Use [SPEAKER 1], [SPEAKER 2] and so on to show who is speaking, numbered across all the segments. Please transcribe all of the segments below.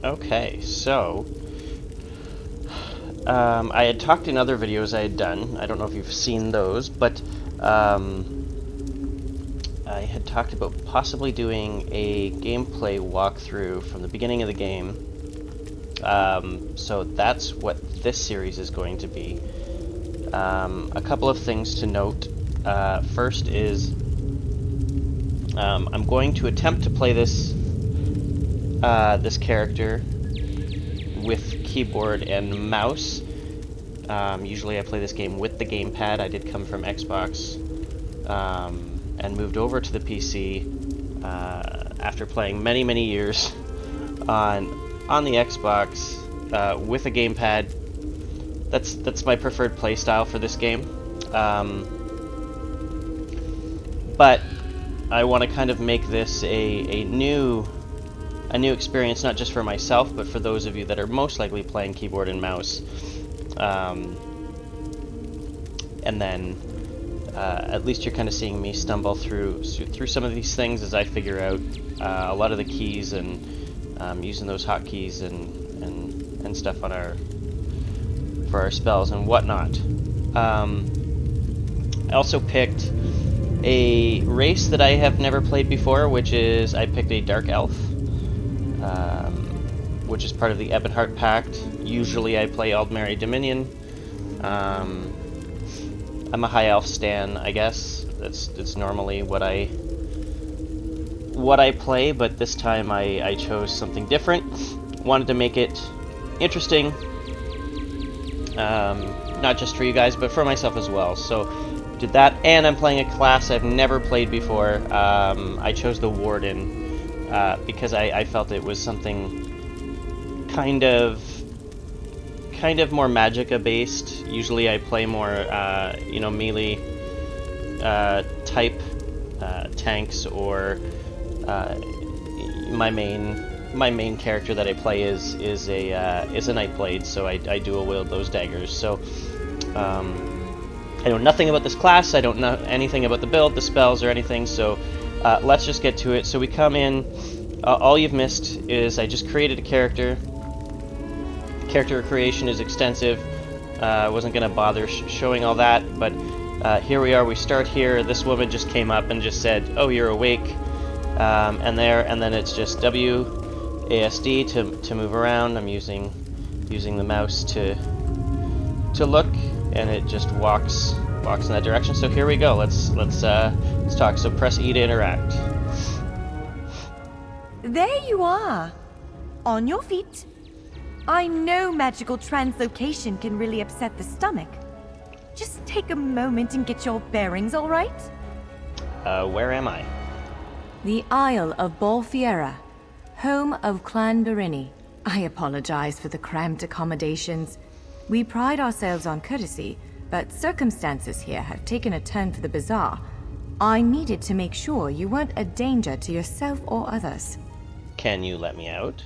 [SPEAKER 1] Okay, so I had talked in other videos I had done. I don't know if you've seen those, but I had talked about possibly doing a gameplay walkthrough from the beginning of the game. So that's what this series is going to be. A couple of things to note. First is I'm going to attempt to play this this character with keyboard and mouse. Usually I play this game with the gamepad. I did come from Xbox and moved over to the PC after playing many years on the Xbox with a gamepad. That's my preferred playstyle for this game. But I want to kind of make this a new experience, not just for myself, but for those of you that are most likely playing keyboard and mouse. And then at least you're kind of seeing me stumble through some of these things as I figure out a lot of the keys and using those hotkeys and stuff on for our spells and whatnot. I also picked a race that I have never played before, which is I picked a Dark Elf, which is part of the Ebonheart Pact. Usually I play Aldmeri Dominion. I'm a High Elf stan, I guess. That's normally what I play, but this time I chose something different. Wanted to make it interesting, not just for you guys, but for myself as well. So did that, and I'm playing a class I've never played before. I chose the Warden because I felt it was something kind of more Magicka based. Usually I play more melee type tanks, or my main character that I play is a Nightblade, so I dual wield those daggers. So I know nothing about this class. I don't know anything about the build, the spells, or anything. So let's just get to it. So we come in. All you've missed is I just created a character. Character creation is extensive. I wasn't going to bother showing all that, but here we are. We start here. This woman just came up and just said, "Oh, you're awake," and then it's just WASD to move around. I'm using the mouse to look, and it just walks in that direction. So here we go. Let's talk. So press E to interact.
[SPEAKER 2] There you are, on your feet. I know magical translocation can really upset the stomach. Just take a moment and get your bearings, all right?
[SPEAKER 1] Where am I?
[SPEAKER 2] The Isle of Bolfiera, home of Clan Berini. I apologize for the cramped accommodations. We pride ourselves on courtesy, but circumstances here have taken a turn for the bizarre. I needed to make sure you weren't a danger to yourself or others.
[SPEAKER 1] Can you let me out?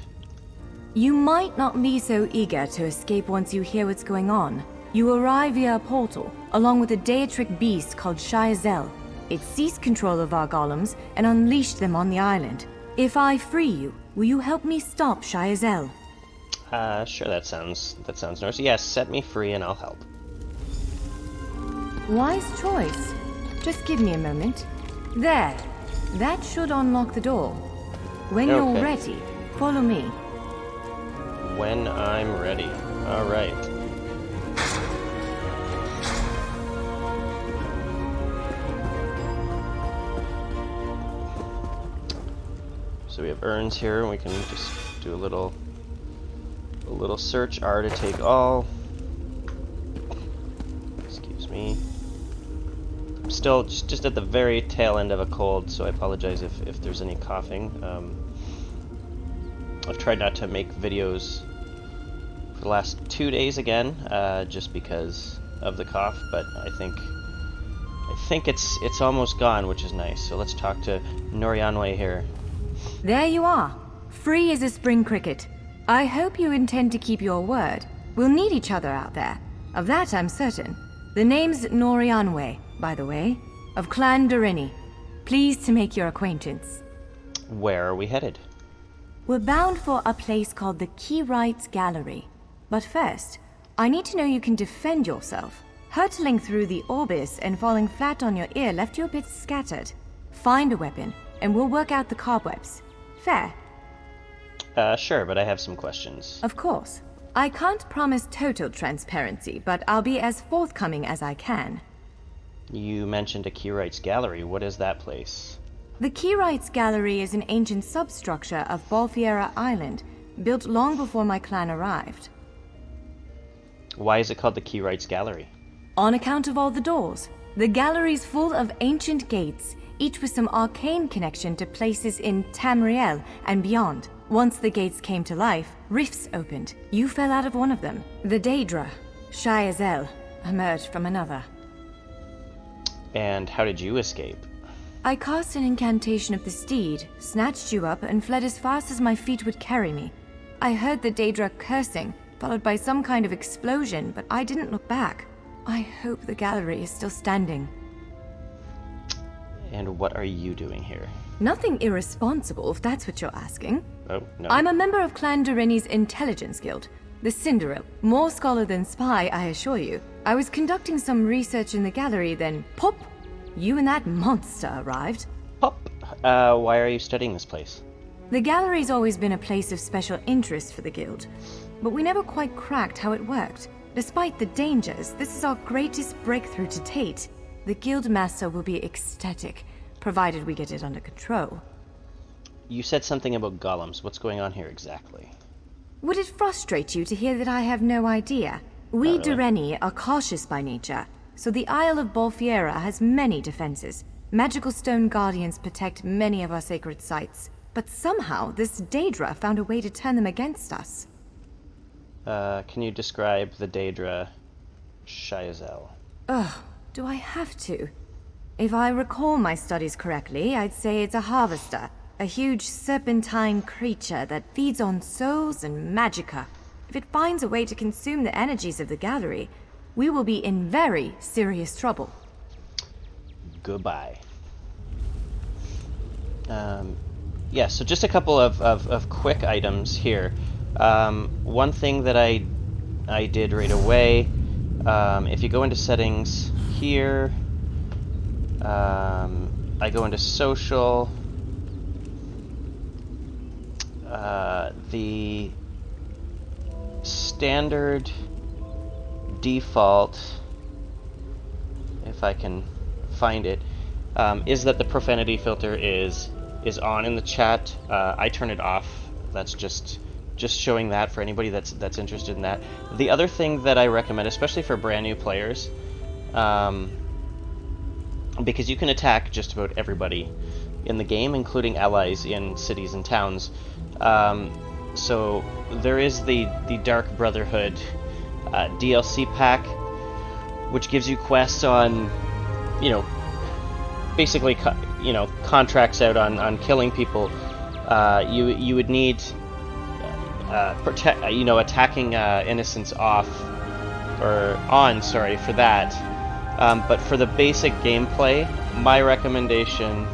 [SPEAKER 2] You might not be so eager to escape once you hear what's going on. You arrive via a portal, along with a Daetric beast called Shayazel. It seized control of our golems and unleashed them on the island. If I free you, will you help me stop Shayazel?
[SPEAKER 1] Sure, that sounds nice. Yes, set me free and I'll help.
[SPEAKER 2] Wise choice. Just give me a moment. There. That should unlock the door. When you're ready, follow me.
[SPEAKER 1] When I'm ready. All right. So we have urns here, and we can just do a little search. R to take all. Excuse me. I'm still just at the very tail end of a cold, so I apologize if there's any coughing. I've tried not to make videos for the last 2 days again, just because of the cough, but I think it's almost gone, which is nice. So let's talk to Norianwe here.
[SPEAKER 2] There you are, free as a spring cricket. I hope you intend to keep your word. We'll need each other out there. Of that I'm certain. The name's Norianwe, by the way, of Clan Berini. Pleased to make your acquaintance.
[SPEAKER 1] Where are we headed?
[SPEAKER 2] We're bound for a place called the Keyrights Gallery. But first, I need to know you can defend yourself. Hurtling through the Orbis and falling flat on your ear left you a bit scattered. Find a weapon, and we'll work out the cobwebs. Fair?
[SPEAKER 1] Sure, but I have some questions.
[SPEAKER 2] Of course. I can't promise total transparency, but I'll be as forthcoming as I can.
[SPEAKER 1] You mentioned a Keyrights Gallery. What is that place?
[SPEAKER 2] The Keyrights Gallery is an ancient substructure of Balfiera Island, built long before my clan arrived.
[SPEAKER 1] Why is it called the Keyrights Gallery?
[SPEAKER 2] On account of all the doors. The gallery's full of ancient gates, each with some arcane connection to places in Tamriel and beyond. Once the gates came to life, rifts opened. You fell out of one of them. The Daedra, Shayazel, emerged from another.
[SPEAKER 1] And how did you escape?
[SPEAKER 2] I cast an incantation of the steed, snatched you up, and fled as fast as my feet would carry me. I heard the Daedra cursing, followed by some kind of explosion, but I didn't look back. I hope the gallery is still standing.
[SPEAKER 1] And what are you doing here?
[SPEAKER 2] Nothing irresponsible, if that's what you're asking.
[SPEAKER 1] Oh, no.
[SPEAKER 2] I'm a member of Clan Dorini's Intelligence Guild, the Cinderell. More scholar than spy, I assure you. I was conducting some research in the gallery, then pop! You and that monster arrived.
[SPEAKER 1] Pop! Why are you studying this place?
[SPEAKER 2] The gallery's always been a place of special interest for the guild, but we never quite cracked how it worked. Despite the dangers, this is our greatest breakthrough to date. The guild master will be ecstatic, provided we get it under control.
[SPEAKER 1] You said something about golems. What's going on here exactly?
[SPEAKER 2] Would it frustrate you to hear that I have no idea? We
[SPEAKER 1] Not really.
[SPEAKER 2] Doreni are cautious by nature, so the Isle of Balfiera has many defenses. Magical stone guardians protect many of our sacred sites, but somehow this Daedra found a way to turn them against us.
[SPEAKER 1] Can you describe the Daedra Shayazel?
[SPEAKER 2] Ugh, do I have to? If I recall my studies correctly, I'd say it's a harvester. A huge serpentine creature that feeds on souls and magicka. If it finds a way to consume the energies of the gallery, we will be in very serious trouble.
[SPEAKER 1] Goodbye. Yeah, so just a couple of quick items here. One thing that I did right away, if you go into settings here, I go into social, the standard default, if I can find it, is that the profanity filter is on in the chat. I turn it off. That's just showing that for anybody that's interested in that. The other thing that I recommend, especially for brand new players, because you can attack just about everybody in the game, including allies in cities and towns. So there is the Dark Brotherhood DLC pack, which gives you quests on, basically, contracts out on killing people. You would need attacking innocents off or on, sorry, for that. But for the basic gameplay, my recommendation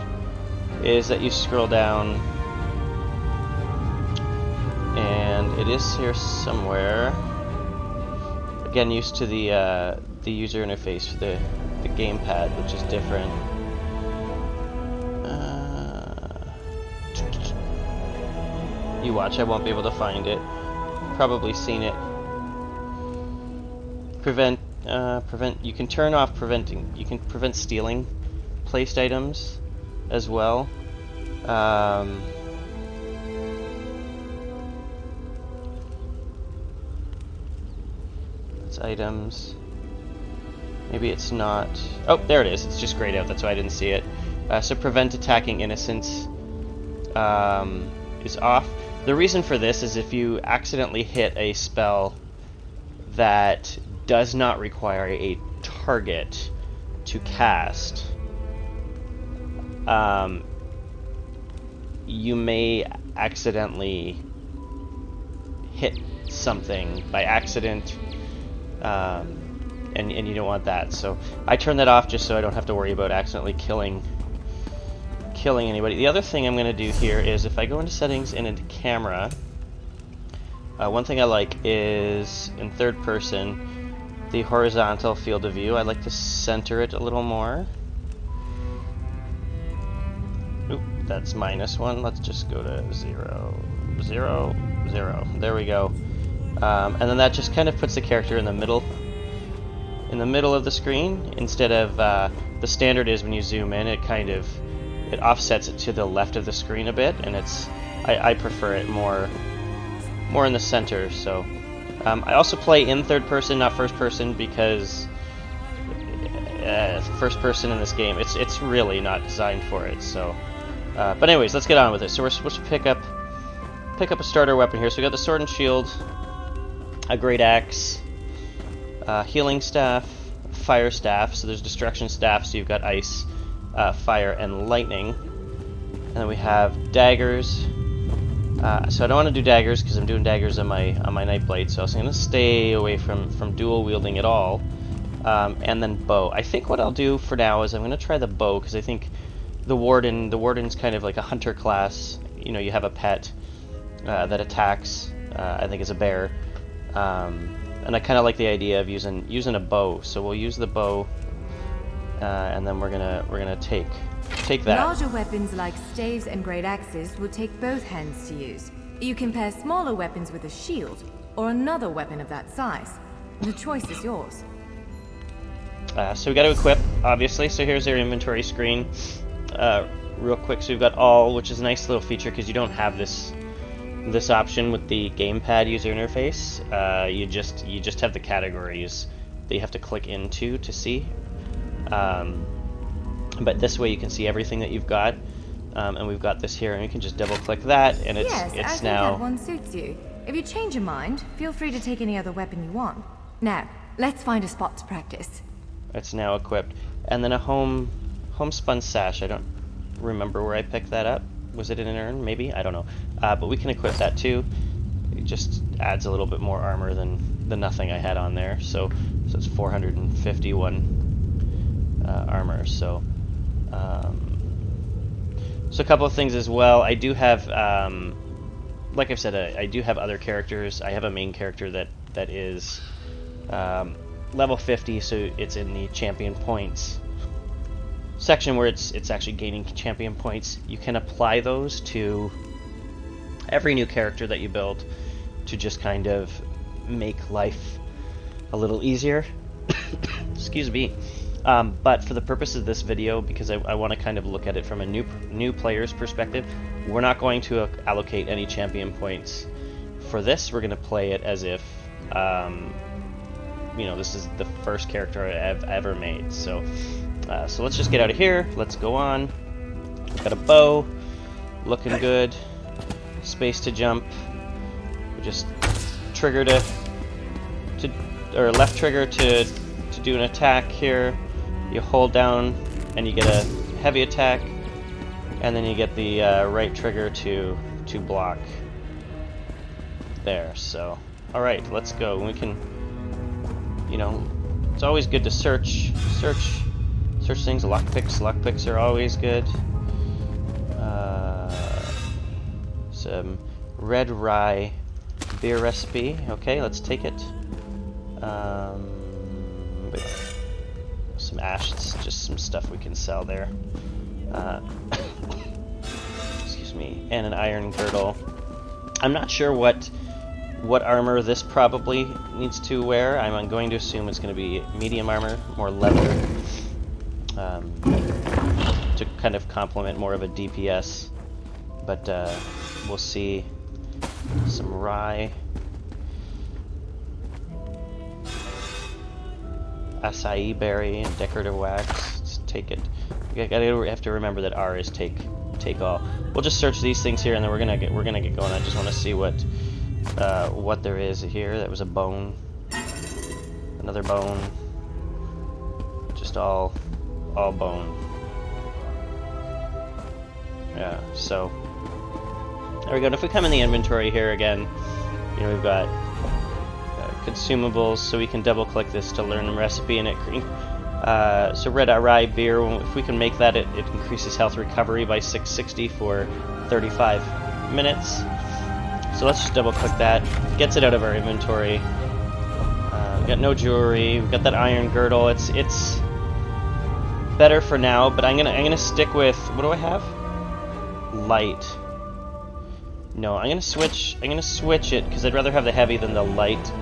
[SPEAKER 1] is that you scroll down, and it is here somewhere. Again, used to the user interface for the gamepad, which is different. You watch, I won't be able to find it. Probably seen it. Prevent. You can turn off preventing. You can prevent stealing placed items as well. It's items. Maybe it's not. Oh, there it is. It's just grayed out. That's why I didn't see it. So prevent attacking innocents is off. The reason for this is if you accidentally hit a spell that does not require a target to cast, you may accidentally hit something by accident, and you don't want that. So I turn that off just so I don't have to worry about accidentally killing killing anybody. The other thing I'm going to do here is if I go into settings and into camera, one thing I like is in third person, the horizontal field of view. I like to center it a little more. Oop, that's -1. Let's just go to 0, 0, 0. There we go. And then that just kind of puts the character in the middle of the screen instead of the standard is when you zoom in, it offsets it to the left of the screen a bit, and I prefer it more in the center. So I also play in third person, not first person, because first person in this game, it's really not designed for it. So, but anyways, let's get on with it. So we're supposed to pick up a starter weapon here. So we got the sword and shield, a great axe, healing staff, fire staff. So there's destruction staff. So you've got ice, fire, and lightning. And then we have daggers. So I don't want to do daggers because I'm doing daggers on my Nightblade. So I'm going to stay away from dual wielding at all. And then bow. I think what I'll do for now is I'm going to try the bow because I think the warden's kind of like a hunter class. You know, you have a pet that attacks. I think it's a bear. And I kind of like the idea of using a bow. So we'll use the bow, and then we're gonna take that.
[SPEAKER 2] Larger weapons like staves and great axes will take both hands to use. You can pair smaller weapons with a shield or another weapon of that size. The choice is yours.
[SPEAKER 1] So we got to equip, obviously. So here's our inventory screen, real quick. So we've got all, which is a nice little feature because you don't have this option with the gamepad user interface. You just have the categories that you have to click into to see. But this way you can see everything that you've got, and we've got this here, and you can just double click that, and it's
[SPEAKER 2] I think
[SPEAKER 1] now.
[SPEAKER 2] that one suits you. If you change your mind, feel free to take any other weapon you want. Now, let's find a spot to practice.
[SPEAKER 1] It's now equipped, and then a homespun sash. I don't remember where I picked that up. Was it in an urn? Maybe? I don't know. But we can equip that too. It just adds a little bit more armor than the nothing I had on there. So it's 451 armor. So a couple of things as well. I do have, like I've said, I do have other characters. I have a main character that is level 50, so it's in the champion points section where it's actually gaining champion points. You can apply those to every new character that you build to just kind of make life a little easier. Excuse me. But for the purpose of this video, because I want to kind of look at it from a new player's perspective, we're not going to allocate any champion points for this. We're going to play it as if this is the first character I've ever made. So let's just get out of here. Let's go on. Got a bow, looking good. Space to jump. We just trigger or left trigger to do an attack here. You hold down and you get a heavy attack, and then you get the right trigger to block. There. So, all right, let's go. We can. It's always good to search things. Lockpicks are always good. Some red rye beer recipe. Okay, let's take it. Some ash. It's just some stuff we can sell there. Excuse me. And an iron girdle. I'm not sure what armor this probably needs to wear. I'm going to assume it's going to be medium armor, more leather, to kind of complement more of a DPS. But we'll see. Some rye, acai berry, and decorative wax. Let's take it. I have to remember that R is take all. We'll just search these things here, and then we're gonna get going. I just want to see what there is here. That was a bone, another bone, just all bone. Yeah. So there we go. And if we come in the inventory here again, we've got consumables, so we can double click this to learn the recipe, and it So red rye beer, if we can make that, it increases health recovery by 660 for 35 minutes. So let's just double click that. Gets it out of our inventory. We got no jewelry. We got that iron girdle. It's better for now, but I'm gonna stick with, what do I have? Light. No, I'm gonna switch it because I'd rather have the heavy than the light.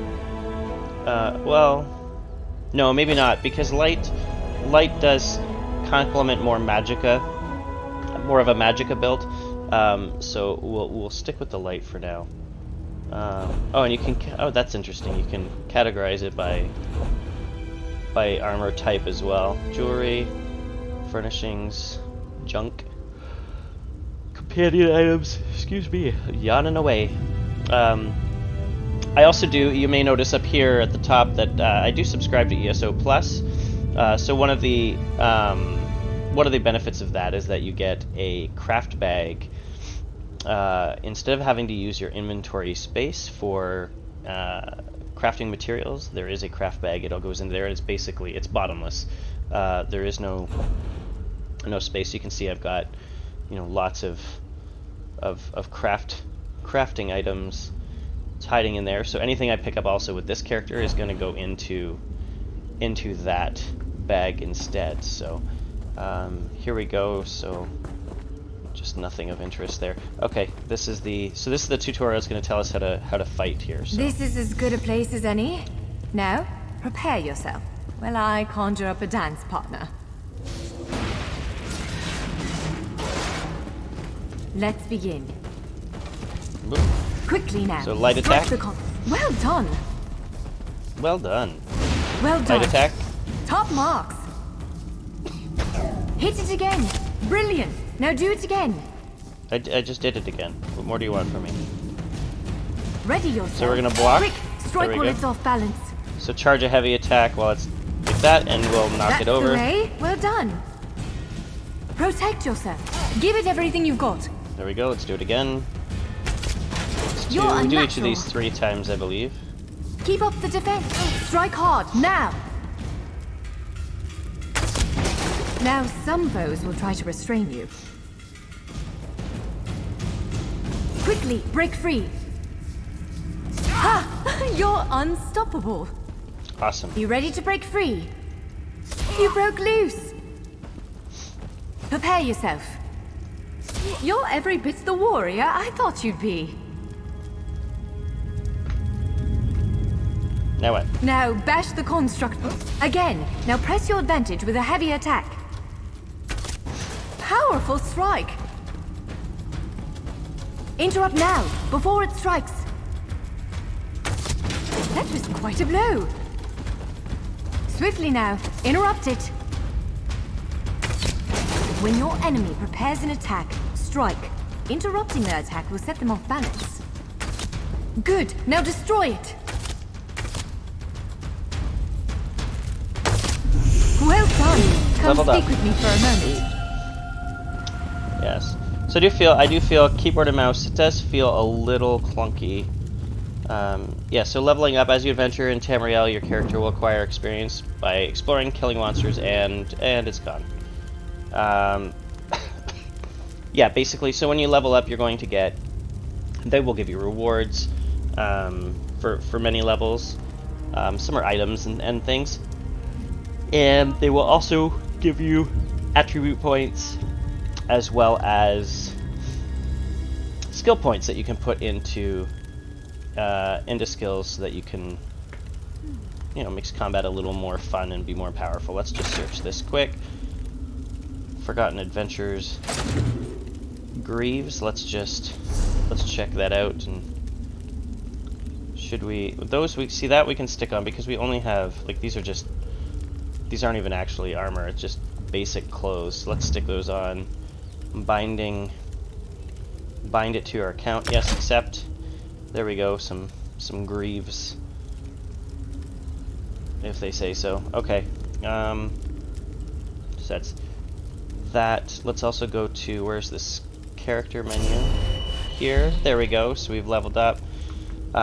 [SPEAKER 1] Well, no, maybe not, because light does complement more magicka, more of a magicka build. So we'll stick with the light for now. Oh, and you can, oh, that's interesting. You can categorize it by armor type as well. Jewelry, furnishings, junk, companion items. Excuse me, yawning away. I also do, you may notice up here at the top that I do subscribe to ESO Plus. So one of the benefits of that is that you get a craft bag. Instead of having to use your inventory space for crafting materials, there is a craft bag. It all goes in there, and it's bottomless. There is no space. You can see I've got, lots of crafting items hiding in there. So anything I pick up also with this character is going to go into that bag instead. So here we go. So just nothing of interest there. Okay, this is the tutorial that's going to tell us how to fight here. So.
[SPEAKER 2] This is as good a place as any. Now, prepare yourself while I conjure up a dance partner. Let's begin.
[SPEAKER 1] Boop.
[SPEAKER 2] Quickly now.
[SPEAKER 1] So light attack.
[SPEAKER 2] Well done.
[SPEAKER 1] Well done.
[SPEAKER 2] Well done.
[SPEAKER 1] Light attack.
[SPEAKER 2] Top marks. Hit it again. Brilliant. Now do it again.
[SPEAKER 1] I just did it again. What more do you want from me?
[SPEAKER 2] Ready yourself.
[SPEAKER 1] So we're gonna block.
[SPEAKER 2] Quick, strike while it's off balance.
[SPEAKER 1] So charge a heavy attack while it's like that, and we'll knock it over.
[SPEAKER 2] That's the way. Well done. Protect yourself. Give it everything you've got.
[SPEAKER 1] There we go. Let's do it again.
[SPEAKER 2] We
[SPEAKER 1] do each of these 3 times, I believe.
[SPEAKER 2] Keep up the defense. Strike hard now. Now some foes will try to restrain you. Quickly, break free. Ha! You're unstoppable.
[SPEAKER 1] Awesome.
[SPEAKER 2] You ready to break free? You broke loose. Prepare yourself. You're every bit the warrior I thought you'd be.
[SPEAKER 1] Now what?
[SPEAKER 2] Now bash the construct again. Now press your advantage with a heavy attack. Powerful strike. Interrupt now, before it strikes. That was quite a blow. Swiftly now, interrupt it. When your enemy prepares an attack, strike. Interrupting their attack will set them off balance. Good, now destroy it. Well done. Come
[SPEAKER 1] Leveled
[SPEAKER 2] speak
[SPEAKER 1] up.
[SPEAKER 2] with me for a moment.
[SPEAKER 1] Yes. So I do feel keyboard and mouse, it does feel a little clunky. Yeah, so leveling up as you adventure in Tamriel, your character will acquire experience by exploring, killing monsters, and it's gone. Yeah, basically, so when you level up, you're going to get, they will give you rewards for many levels. Some are items and things. And they will also give you attribute points as well as skill points that you can put into skills so that you can, makes combat a little more fun and be more powerful. Let's just search this quick. Forgotten Adventures. Greaves. Let's check that out. And should we see that we can stick on because we only have these aren't even actually armor. It's just basic clothes. So let's stick those on. Bind it to our account. Yes, accept. There we go. Some greaves, if they say so. Okay. So that's that. Let's also go to, where's this character menu? Here. There we go. So we've leveled up.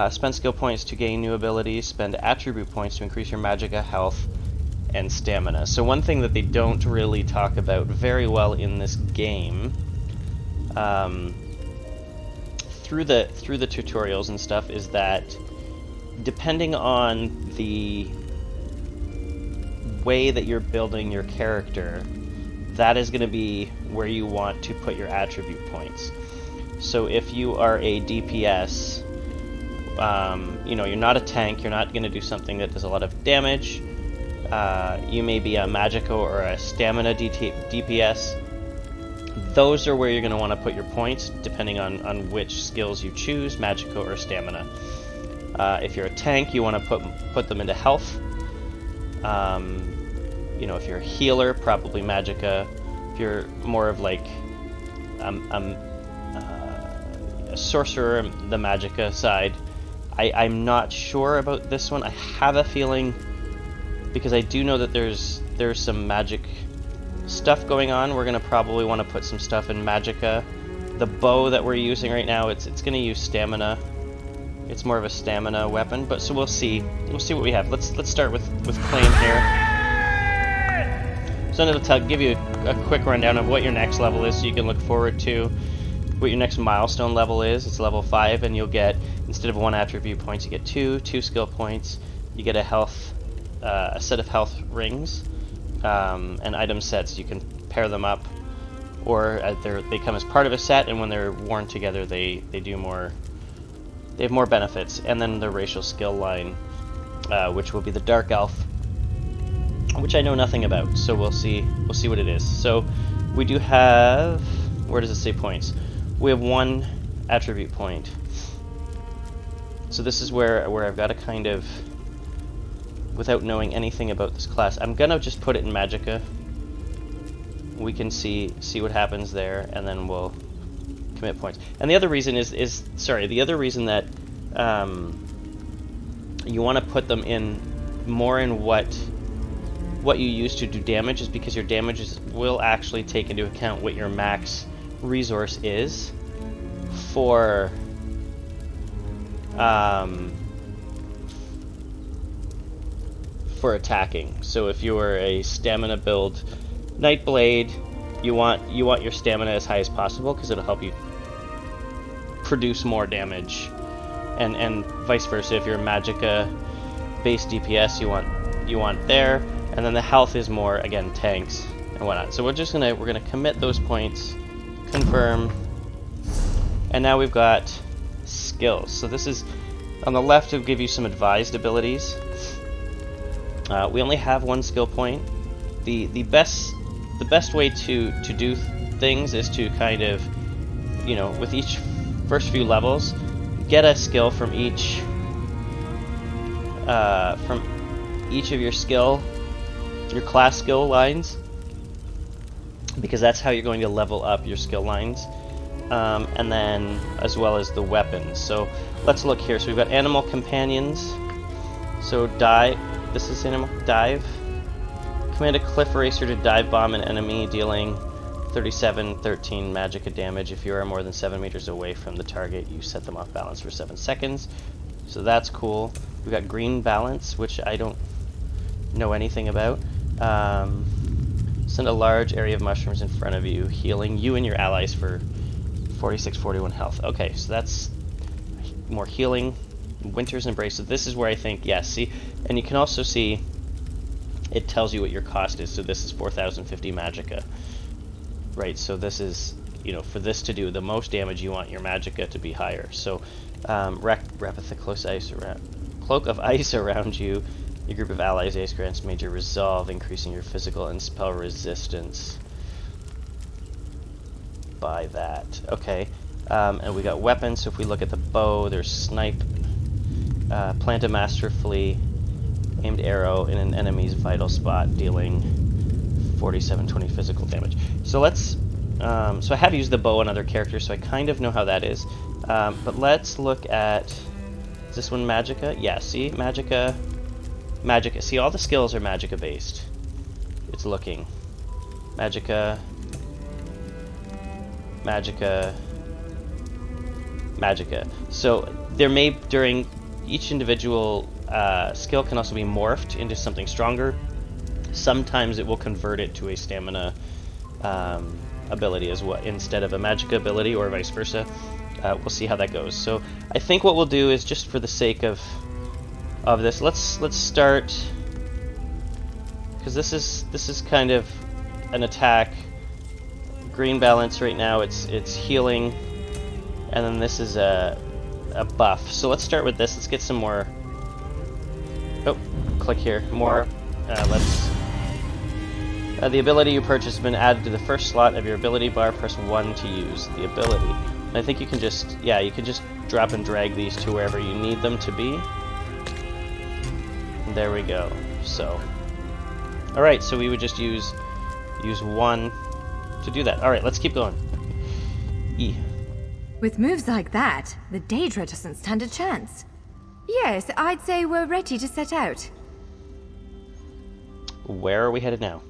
[SPEAKER 1] Spend skill points to gain new abilities. Spend attribute points to increase your magicka health and stamina. So one thing that they don't really talk about very well in this game, through the tutorials and stuff, is that depending on the way that you're building your character, that is going to be where you want to put your attribute points. So if you are a DPS, you know, you're not a tank, you're not going to do something that does a lot of damage. You may be a Magico or a Stamina DPS. Those are where you're going to want to put your points, depending on which skills you choose, Magico or Stamina. If you're a tank, you want to put them into health. You know, if you're a healer, probably Magica. If you're more of like a sorcerer, the Magica side. I'm not sure about this one. I have a feeling, because I do know that there's some magic stuff going on, we're gonna probably want to put some stuff in Magica. The bow that we're using right now, it's gonna use stamina. It's more of a stamina weapon, but so we'll see. We'll see what we have. Let's start with Claim here. So it'll give you a quick rundown of what your next level is, so you can look forward to what your next milestone level is. It's level 5, and you'll get, instead of 1 attribute points, you get 2 skill points. You get a set of health rings, and item sets. You can pair them up, or they come as part of a set, and when they're worn together, they do more. They have more benefits. And then the racial skill line, which will be the Dark Elf, which I know nothing about. So we'll see what it is. So we do have. Where does it say points? We have 1 attribute point. So this is where I've got to kind of, without knowing anything about this class, I'm gonna just put it in Magica. We can see what happens there, and then we'll commit points. And the other reason the other reason that you want to put them in more in what you use to do damage, is because your damages will actually take into account what your max resource is for attacking. So if you are a stamina build Nightblade, you want your stamina as high as possible, because it'll help you produce more damage, and vice versa. If you're a Magica based DPS, you want there, and then the health is more, again, tanks and whatnot. So we're gonna commit those points, confirm, and now we've got skills. So this is on the left to give you some advised abilities. We only have 1 skill point. The best way to do things is to kind of, you know, with each first few levels, get a skill from each of your class skill lines, because that's how you're going to level up your skill lines, and then as well as the weapons. So let's look here. So we've got animal companions. So this is animal dive. Command a cliff racer to dive bomb an enemy, dealing 13 magica damage. If you are more than 7 meters away from the target, you set them off balance for 7 seconds. So that's cool. We've got green balance, which I don't know anything about. Send a large area of mushrooms in front of you, healing you and your allies for 41 health. Okay, so that's more healing. Winter's Embrace. So this is where I think, yes, see, and you can also see it tells you what your cost is. So this is 4,050 magica, right? So this is, you know, for this to do the most damage, you want your magica to be higher. So wrappeth the cloak of ice around you. Your group of allies, Ace grants major resolve, increasing your physical and spell resistance by that. Okay, and we got weapons. So if we look at the bow, there's snipe, plant a masterfully aimed arrow in an enemy's vital spot, dealing 4720 physical damage. So let's, so I have used the bow on other characters, so I kind of know how that is. But let's look at, is this one Magica? Yeah, see, Magica. See, all the skills are Magica based. It's looking. Magica. So there may, during each individual skill can also be morphed into something stronger Sometimes it will convert it to a stamina ability as well, instead of a magic ability, or vice versa. We'll see how that goes. So I think what we'll do is, just for the sake of this, let's start, because this is kind of an attack. Green balance right now, it's healing, and then this is a buff. So let's start with this. Let's get some more. Oh, click here. More. The ability you purchased has been added to the first slot of your ability bar. Press 1 to use the ability. And I think you can just, you can just drop and drag these to wherever you need them to be. And there we go. So, all right. So we would just use 1 to do that. All right, let's keep going. E.
[SPEAKER 2] With moves like that, the Daedra doesn't stand a chance. Yes, I'd say we're ready to set out.
[SPEAKER 1] Where are we headed now?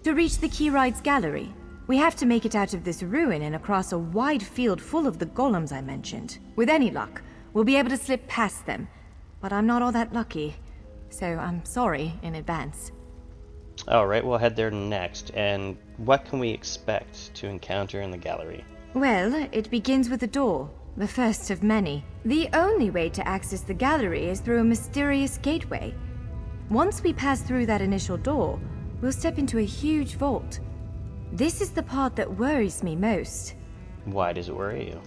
[SPEAKER 2] To reach the Keyride's gallery, we have to make it out of this ruin and across a wide field full of the golems I mentioned. With any luck, we'll be able to slip past them. But I'm not all that lucky, so I'm sorry in advance.
[SPEAKER 1] Alright, we'll head there next. And what can we expect to encounter in the gallery?
[SPEAKER 2] Well, it begins with a door, the first of many. The only way to access the gallery is through a mysterious gateway. Once we pass through that initial door, we'll step into a huge vault. This is the part that worries me most.
[SPEAKER 1] Why does it worry you?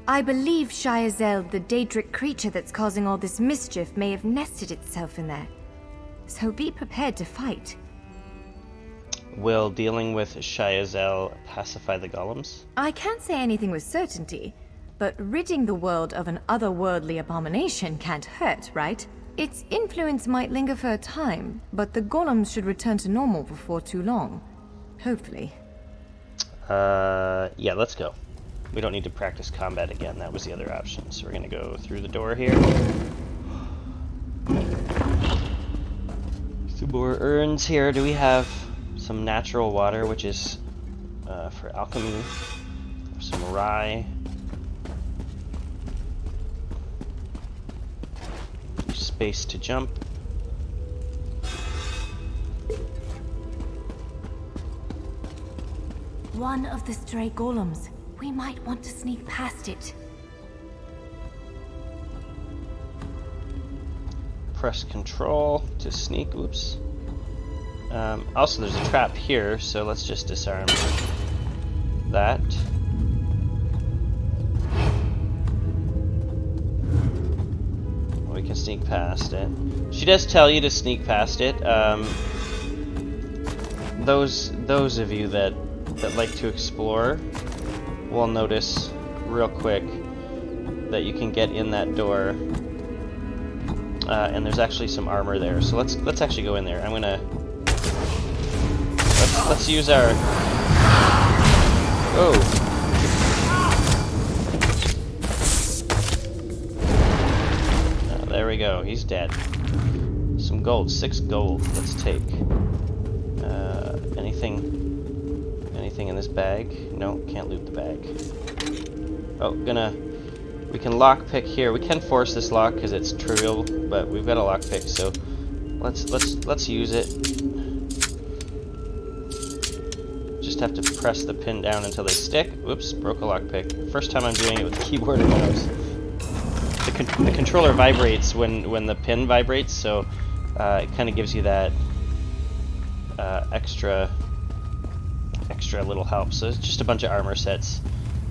[SPEAKER 2] I believe Shyazel, the Daedric creature that's causing all this mischief, may have nested itself in there. So be prepared to fight.
[SPEAKER 1] Will dealing with Shyazel pacify the golems?
[SPEAKER 2] I can't say anything with certainty, but ridding the world of an otherworldly abomination can't hurt, right? Its influence might linger for a time, but the golems should return to normal before too long. Hopefully.
[SPEAKER 1] Yeah, let's go. We don't need to practice combat again. That was the other option. So we're gonna go through the door here. Some more urns here. Do we have some natural water, which is for alchemy? Some rye. Space to jump.
[SPEAKER 2] One of the stray golems. We might want to sneak past it.
[SPEAKER 1] Press Control to sneak. Oops. Also, there's a trap here, so let's just disarm that. We can sneak past it. She does tell you to sneak past it. Those of you that like to explore will notice real quick that you can get in that door, and there's actually some armor there. So let's actually go in there. I'm gonna let's use our there we go. He's dead. Some gold. 6 gold. Let's take. Anything in this bag? No, can't loot the bag. Oh, we can lockpick here. We can force this lock because it's trivial, but we've got a lockpick, so let's use it. Just have to press the pin down until they stick. Oops, broke a lockpick. First time I'm doing it with the keyboard and mouse. The controller vibrates when the pin vibrates, so it kind of gives you that extra little help. So it's just a bunch of armor sets,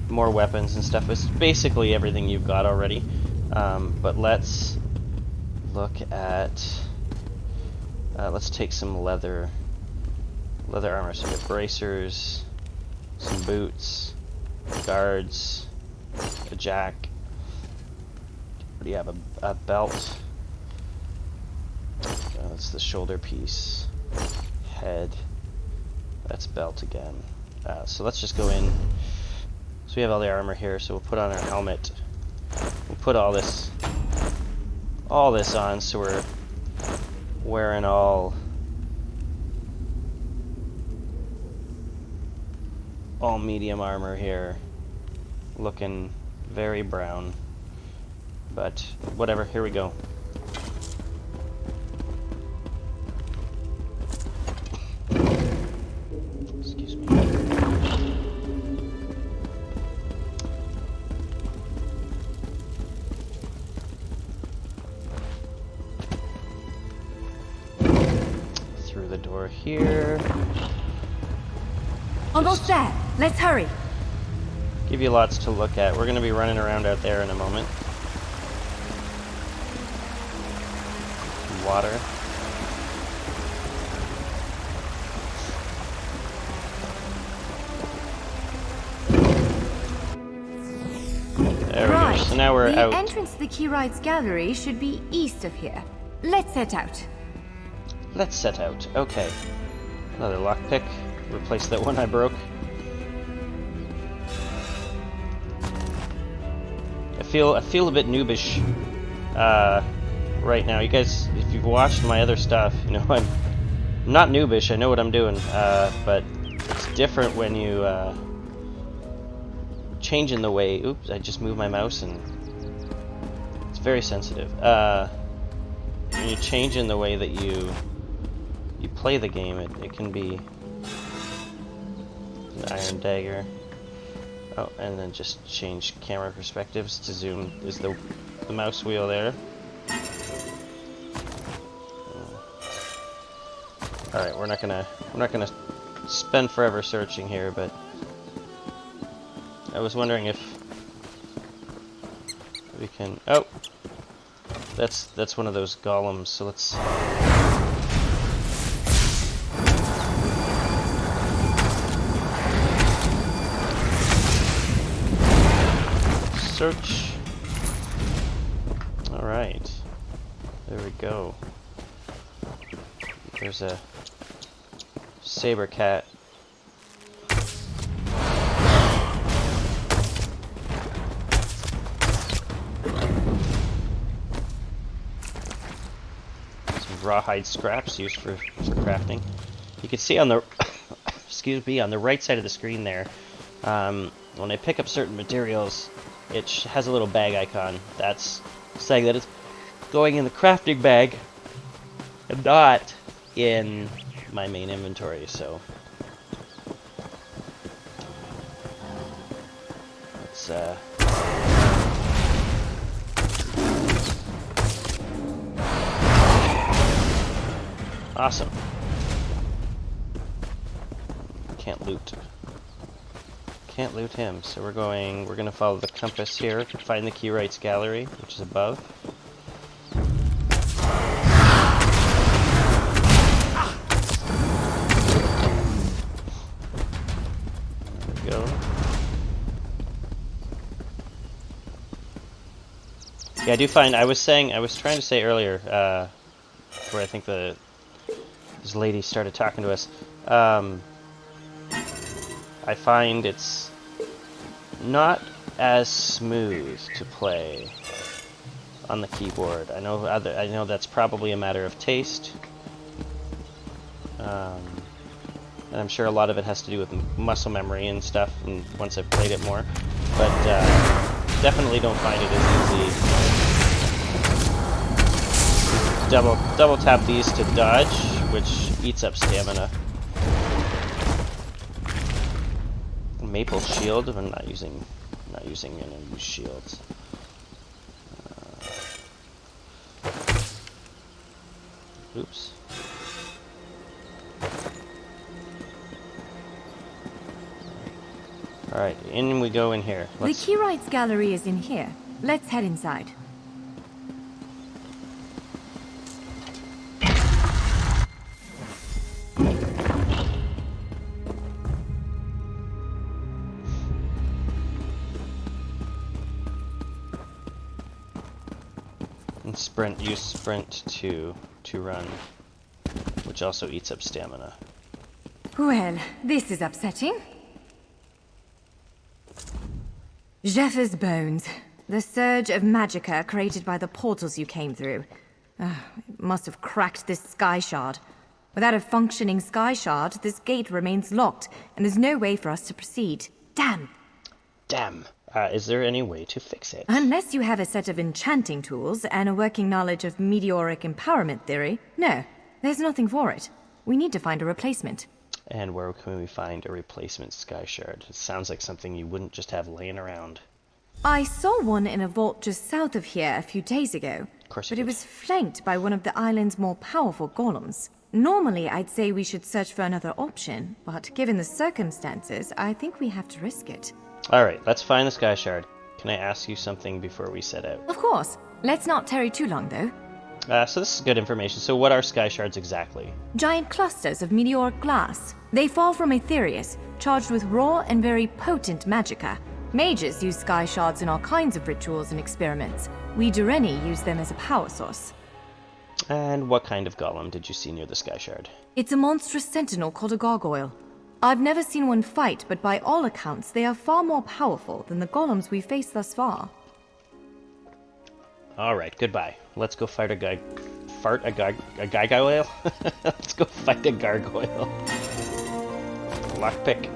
[SPEAKER 1] more weapons and stuff. It's basically everything you've got already. But let's look at. Let's take some leather armor. So we have bracers, some boots, guards, a jack. What do you have? A belt. That's the shoulder piece. Head. That's belt again. So let's just go in. So we have all the armor here. So we'll put on our helmet. We'll put all this on. So we're wearing all medium armor here. Looking very brown. But whatever. Here we go. door here.
[SPEAKER 2] Almost there. Let's hurry.
[SPEAKER 1] Give you lots to look at. We're going to be running around out there in a moment. Water. There we go. So now we're out.
[SPEAKER 2] The entrance to the Keyrights Gallery should be east of here. Let's set out.
[SPEAKER 1] Let's set out. Okay. Another lockpick. Replace that one I broke. I feel a bit noobish right now. You guys, if you've watched my other stuff, you know I'm not noobish. I know what I'm doing, but it's different when you change in the way. Oops! I just moved my mouse and it's very sensitive. When you change in the way that you play the game, it can be an iron dagger. Oh, and then just change camera perspectives to zoom. Is the mouse wheel there? All right, we're not gonna spend forever searching here, but I was wondering if we can. Oh, that's one of those golems. So let's. Search. Alright. There we go. There's a saber cat. Some rawhide scraps used for crafting. You can see on the excuse me, on the right side of the screen there, when I pick up certain materials, it has a little bag icon. That's saying that it's going in the crafting bag and not in my main inventory, so let's awesome. Can't loot him, so we're gonna follow the compass here to find the Keyrights Gallery, which is above. There we go. Yeah, I do find, I was trying to say earlier, where I think this lady started talking to us, I find it's not as smooth to play on the keyboard. I know that's probably a matter of taste, and I'm sure a lot of it has to do with muscle memory and stuff. And once I've played it more, but definitely don't find it as easy. Double tap these to dodge, which eats up stamina. Maple shield. I'm not using any use shields. Oops. All right, in we go in here.
[SPEAKER 2] The Keyrights Gallery is in here. Let's head inside.
[SPEAKER 1] And use sprint to run, which also eats up stamina.
[SPEAKER 2] Well, this is upsetting. Zephyrs' bones. The surge of magicka created by the portals you came through. It must have cracked this sky shard. Without a functioning sky shard, this gate remains locked, and there's no way for us to proceed. Damn!
[SPEAKER 1] Damn. Is there any way to fix it?
[SPEAKER 2] Unless you have a set of enchanting tools and a working knowledge of meteoric empowerment theory, no, there's nothing for it. We need to find a replacement.
[SPEAKER 1] And where can we find a replacement sky shard? It sounds like something you wouldn't just have laying around.
[SPEAKER 2] I saw one in a vault just south of here a few days ago.
[SPEAKER 1] Of course
[SPEAKER 2] but
[SPEAKER 1] you
[SPEAKER 2] it
[SPEAKER 1] did.
[SPEAKER 2] was flanked by one of the island's more powerful golems. Normally, I'd say we should search for another option, but given the circumstances, I think we have to risk it.
[SPEAKER 1] Alright, let's find the Sky Shard. Can I ask you something before we set out?
[SPEAKER 2] Of course. Let's not tarry too long, though.
[SPEAKER 1] So this is good information. So what are Sky Shards exactly?
[SPEAKER 2] Giant clusters of meteoric glass. They fall from Aetherius, charged with raw and very potent magicka. Mages use sky shards in all kinds of rituals and experiments. We Dureni use them as a power source.
[SPEAKER 1] And what kind of golem did you see near the Sky Shard?
[SPEAKER 2] It's a monstrous sentinel called a gargoyle. I've never seen one fight, but by all accounts, they are far more powerful than the golems we've faced thus far.
[SPEAKER 1] Alright, goodbye. Let's go fight a guy. Fart a gargoyle? Let's go fight a gargoyle. Lockpick.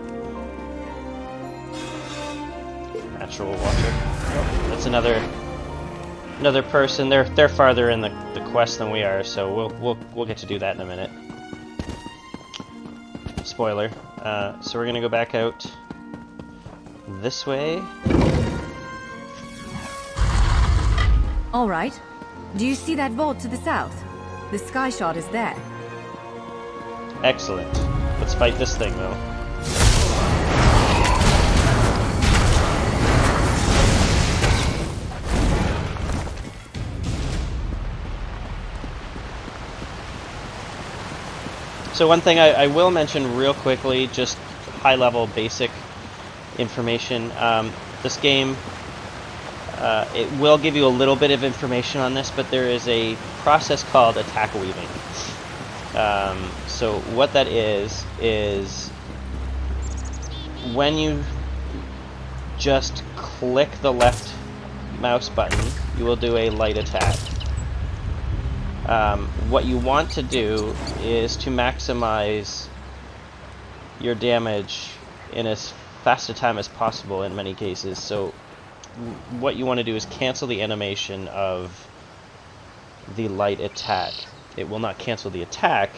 [SPEAKER 1] Natural water. Oh, that's another person. They're farther in the quest than we are, so we'll get to do that in a minute. Spoiler. So we're gonna go back out this way.
[SPEAKER 2] All right. Do you see that vault to the south? The sky shard is there.
[SPEAKER 1] Excellent. Let's fight this thing, though. So one thing I will mention real quickly, just high-level basic information. This game, it will give you a little bit of information on this, but there is a process called attack weaving. So what that is when you just click the left mouse button, you will do a light attack. What you want to do is to maximize your damage in as fast a time as possible in many cases. So what you want to do is cancel the animation of the light attack. It will not cancel the attack,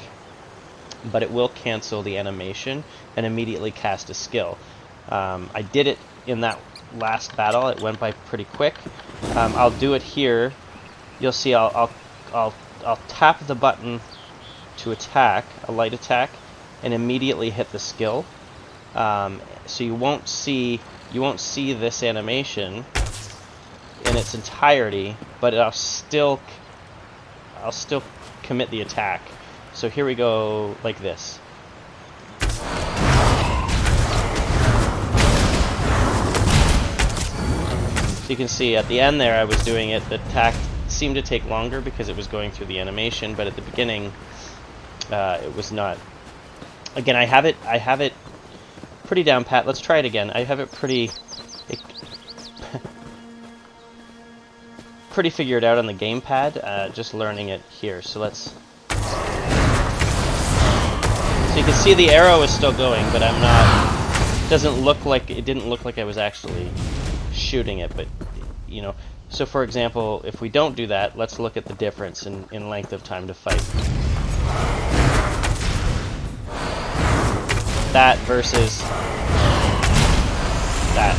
[SPEAKER 1] but it will cancel the animation and immediately cast a skill. I did it in that last battle. It went by pretty quick. I'll do it here. You'll see I'll tap the button to attack, a light attack, and immediately hit the skill. So you won't see this animation in its entirety, but I'll still commit the attack. So here we go, like this. So you can see at the end there I was doing it. The attack seemed to take longer because it was going through the animation, but at the beginning it was not. Again, I have it pretty down pat. Let's try it again. I have it pretty figured out on the gamepad, just learning it here. So let's. So you can see the arrow is still going, but I'm not. It didn't look like I was actually shooting it, but you know. So for example, if we don't do that, let's look at the difference in length of time to fight. That versus that,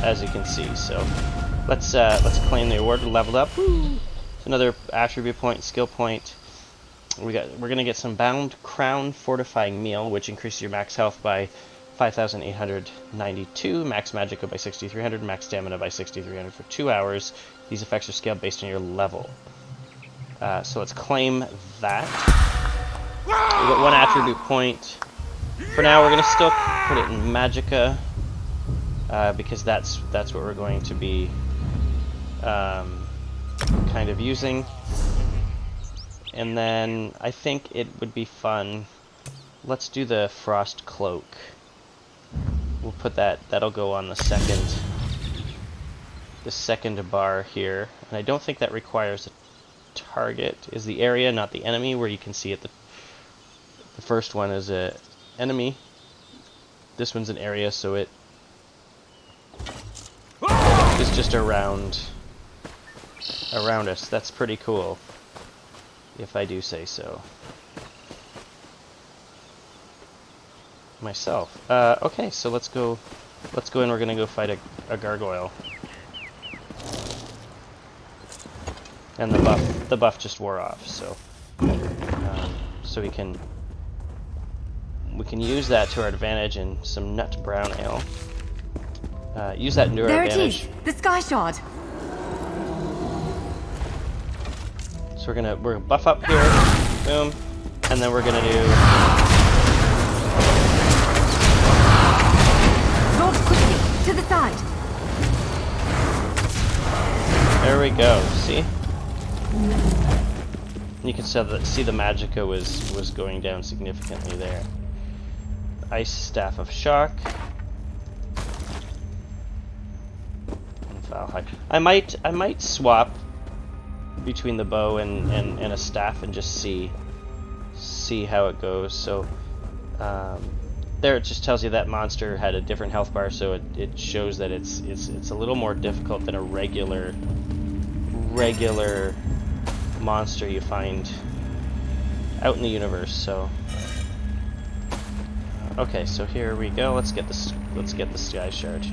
[SPEAKER 1] as you can see. So let's claim the award. Leveled up. Woo! It's another attribute point, skill point. We're gonna get some bound crown fortifying meal, which increases your max health by 5,892, max magicka by 6,300, max stamina by 6,300 for 2 hours. These effects are scaled based on your level. So let's claim that. We get 1 attribute point. For now, we're gonna still put it in magicka because that's what we're going to be kind of using. And then I think it would be fun. Let's do the frost cloak. We'll put that'll go on the second bar here. And I don't think that requires a target. Is the area, not the enemy, where you can see it. The first one is a enemy. This one's an area, so it is just around us. That's pretty cool, if I do say so myself. Okay, so let's go and we're gonna go fight a gargoyle. And the buff just wore off, so So we can use that to our advantage in some nut brown ale. Use that to our
[SPEAKER 2] There
[SPEAKER 1] advantage.
[SPEAKER 2] it is! The Sky Shard!
[SPEAKER 1] So we're buff up here, boom, and then we're gonna do.
[SPEAKER 2] Launch quickly! To the side!
[SPEAKER 1] There we go. See? You can see the magicka was going down significantly there. Ice Staff of Shock. And Foul Hide. I might swap between the bow and a staff and just see how it goes. So there it just tells you that monster had a different health bar, so it shows that it's a little more difficult than a regular monster you find out in the universe. So okay, so here we go. Let's get the Sky Shard.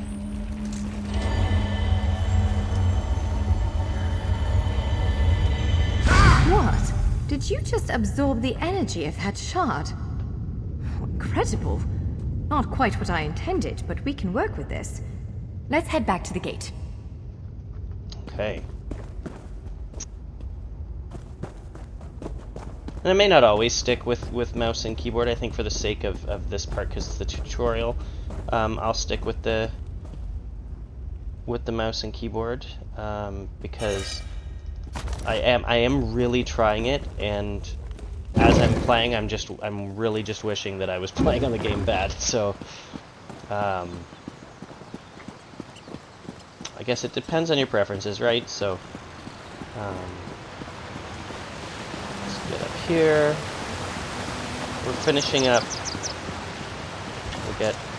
[SPEAKER 2] What? Did you just absorb the energy of that shard? Incredible. Not quite what I intended, but we can work with this. Let's head back to the gate.
[SPEAKER 1] Okay. And I may not always stick with mouse and keyboard. I think for the sake of this part, because it's the tutorial, I'll stick with the mouse and keyboard, because I am really trying it, and as I'm playing, I'm really just wishing that I was playing on the gamepad. So I guess it depends on your preferences, right? So let's get up here. We're finishing up.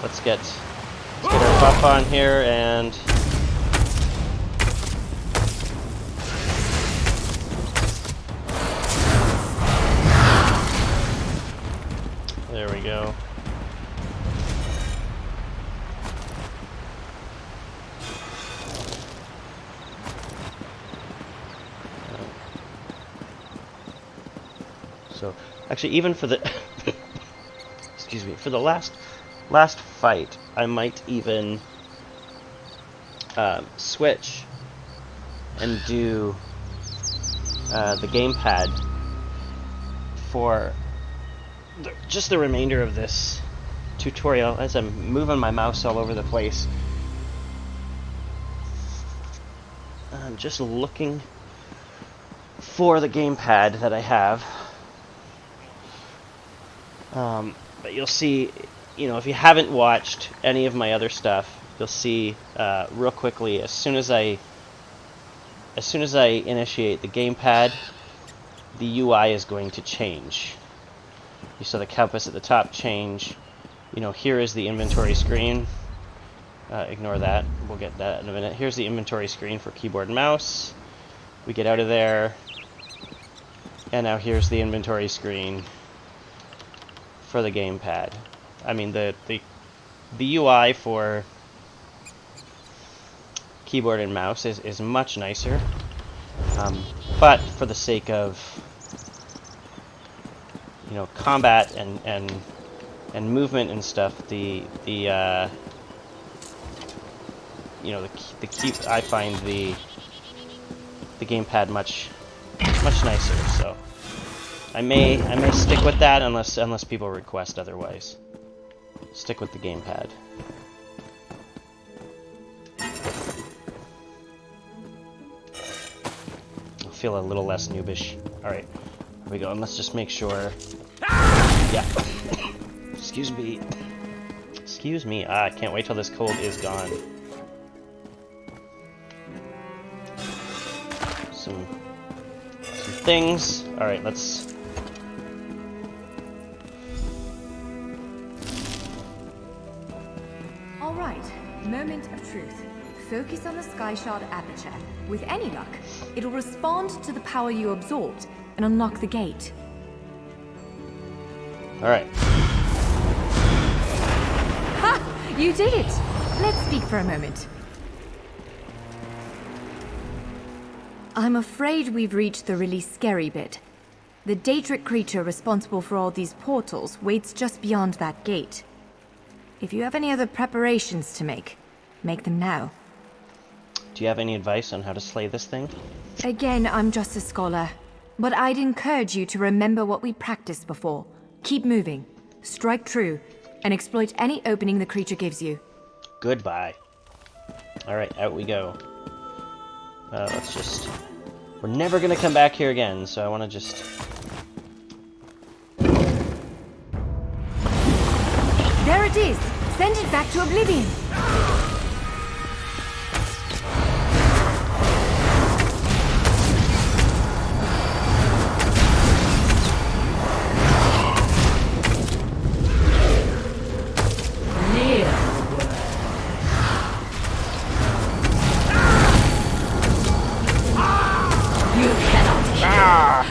[SPEAKER 1] Let's get our buff on here, and there we go. So, actually, even for the excuse me, for the last fight, I might even switch and do the gamepad for just the remainder of this tutorial, as I'm moving my mouse all over the place. I'm just looking for the gamepad that I have. But you'll see, if you haven't watched any of my other stuff, you'll see real quickly, as soon as I initiate the gamepad, the UI is going to change. You saw the compass at the top change. Here is the inventory screen. Ignore that. We'll get that in a minute. Here's the inventory screen for keyboard and mouse. We get out of there. And now here's the inventory screen for the gamepad. I mean, the UI for keyboard and mouse is much nicer. But for the sake of combat and movement and stuff, the key, I find the gamepad much nicer. So I may stick with that unless people request otherwise. Stick with the gamepad. I'll feel a little less noobish. All right. Here we go, and let's just make sure. Yeah. Excuse me. Excuse me. I can't wait till this cold is gone. Some things. All right, let's.
[SPEAKER 2] All right. Moment of truth. Focus on the Sky Shard aperture. With any luck, it'll respond to the power you absorbed and unlock the gate.
[SPEAKER 1] All right.
[SPEAKER 2] Ha! You did it! Let's speak for a moment. I'm afraid we've reached the really scary bit. The Daedric creature responsible for all these portals waits just beyond that gate. If you have any other preparations to make them now.
[SPEAKER 1] Do you have any advice on how to slay this thing?
[SPEAKER 2] Again, I'm just a scholar. But I'd encourage you to remember what we practiced before. Keep moving, strike true, and exploit any opening the creature gives you.
[SPEAKER 1] Goodbye. Alright, out we go. Let's just... We're never gonna come back here again, so I wanna just...
[SPEAKER 2] There it is! Send it back to oblivion!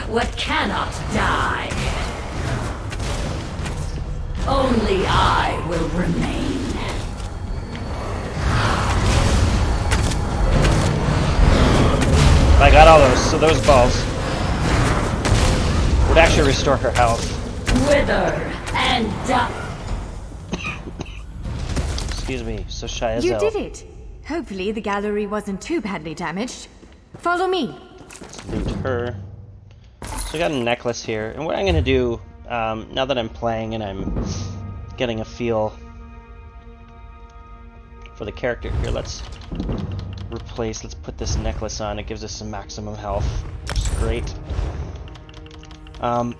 [SPEAKER 3] What cannot die. Only I will remain.
[SPEAKER 1] I got all those balls. Would actually restore her health.
[SPEAKER 3] Wither and die.
[SPEAKER 1] Excuse me, so shy as
[SPEAKER 2] You
[SPEAKER 1] hell.
[SPEAKER 2] did it! Hopefully the gallery wasn't too badly damaged. Follow me!
[SPEAKER 1] Let's loot her. So I got a necklace here, and what I'm gonna do, now that I'm playing and I'm getting a feel for the character here, let's put this necklace on. It gives us some maximum health, which is great. But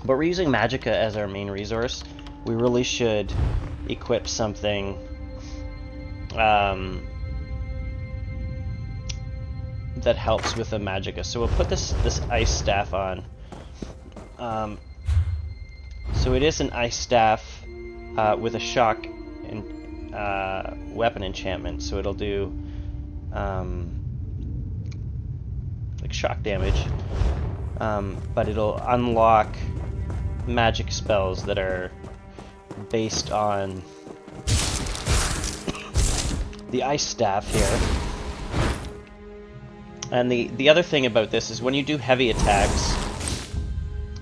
[SPEAKER 1] we're using Magicka as our main resource. We really should equip something that helps with the Magicka. So we'll put this ice staff on. So it is an ice staff with a shock and weapon enchantment. So it'll do like shock damage, but it'll unlock magic spells that are based on the ice staff here. And the other thing about this is when you do heavy attacks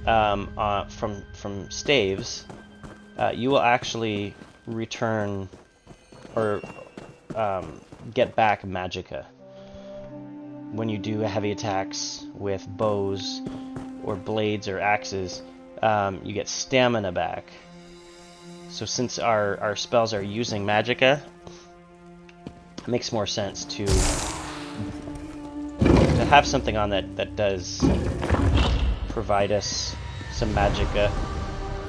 [SPEAKER 1] from staves, you will actually return or get back Magicka. When you do heavy attacks with bows or blades or axes, you get stamina back. So since our spells are using Magicka, it makes more sense to have something on that does provide us some Magicka.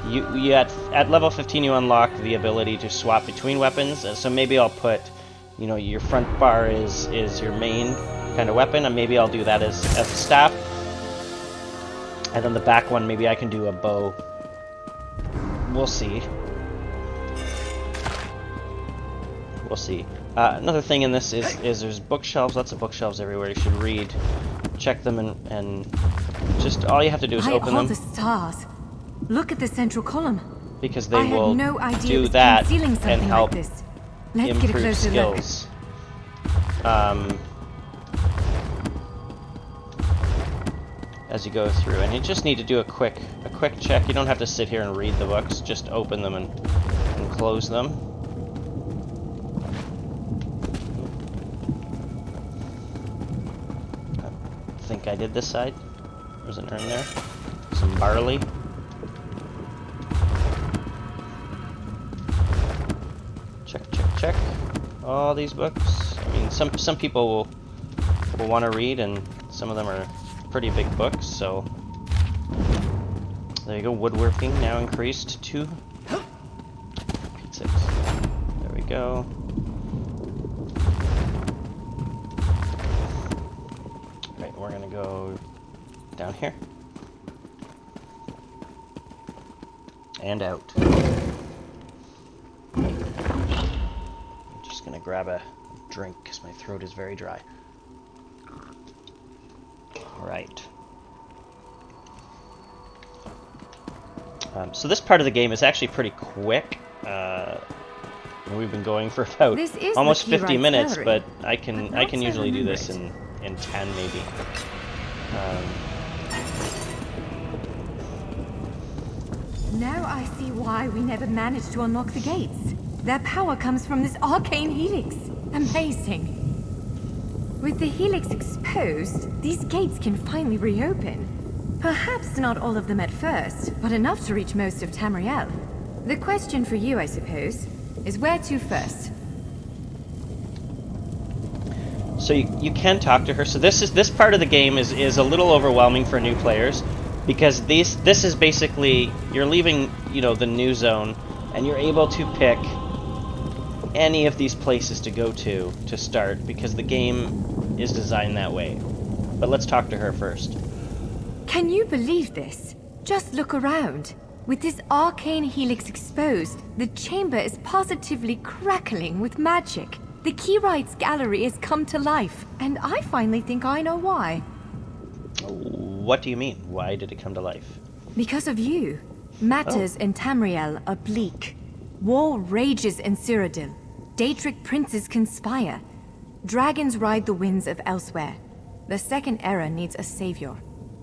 [SPEAKER 1] You at level 15 you unlock the ability to swap between weapons, so maybe I'll put, you know, your front bar is your main kind of weapon, and maybe I'll do that as a staff, and then the back one maybe I can do a bow. We'll see. We'll see. Another thing in this is there's bookshelves, lots of bookshelves everywhere. You should read, check them, and just all you have to do is open them.
[SPEAKER 2] The stars. Look at the central column.
[SPEAKER 1] Because they will
[SPEAKER 2] no idea
[SPEAKER 1] do that and help
[SPEAKER 2] like this. Let's
[SPEAKER 1] improve
[SPEAKER 2] get a closer
[SPEAKER 1] skills. As you go through, and you just need to do a quick check. You don't have to sit here and read the books. Just open them and close them. I think I did this side. There's an urn there. Some barley. Check. All these books. I mean, some people will want to read, and some of them are pretty big books. So there you go. Woodworking now increased to 6. There we go. Right, we're gonna go down here and out. Gonna grab a drink because my throat is very dry. Alright. So this part of the game is actually pretty quick. We've been going for about almost 50 minutes, but I can usually do this in 10 maybe.
[SPEAKER 2] Now I see why we never managed to unlock the gates. Their power comes from this arcane helix. Amazing. With the helix exposed, these gates can finally reopen. Perhaps not all of them at first, but enough to reach most of Tamriel. The question for you, I suppose, is where to first?
[SPEAKER 1] So you can talk to her. So this part of the game is a little overwhelming for new players, because this is basically, you're leaving, the new zone, and you're able to pick any of these places to go to start, because the game is designed that way. But let's talk to her first.
[SPEAKER 2] Can you believe this? Just look around. With this arcane helix exposed, the chamber is positively crackling with magic. The Keyrights Gallery has come to life, and I finally think I know why.
[SPEAKER 1] What do you mean? Why did it come to life?
[SPEAKER 2] Because of you. Matters in Tamriel are bleak. War rages in Cyrodiil. Daedric princes conspire. Dragons ride the winds of elsewhere. The Second Era needs a savior.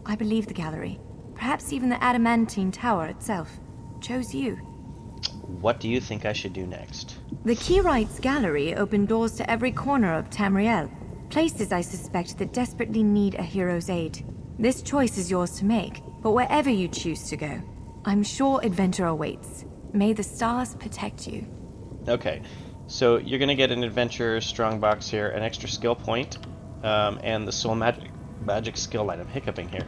[SPEAKER 2] I believe the Gallery, perhaps even the Adamantine Tower itself, chose you.
[SPEAKER 1] What do you think I should do next?
[SPEAKER 2] The Keyrights Gallery opened doors to every corner of Tamriel, places I suspect that desperately need a hero's aid. This choice is yours to make, but wherever you choose to go, I'm sure adventure awaits. May the stars protect you.
[SPEAKER 1] Okay, so you're gonna get an adventure strongbox here, an extra skill point, and the soul magic skill line. I'm hiccuping here.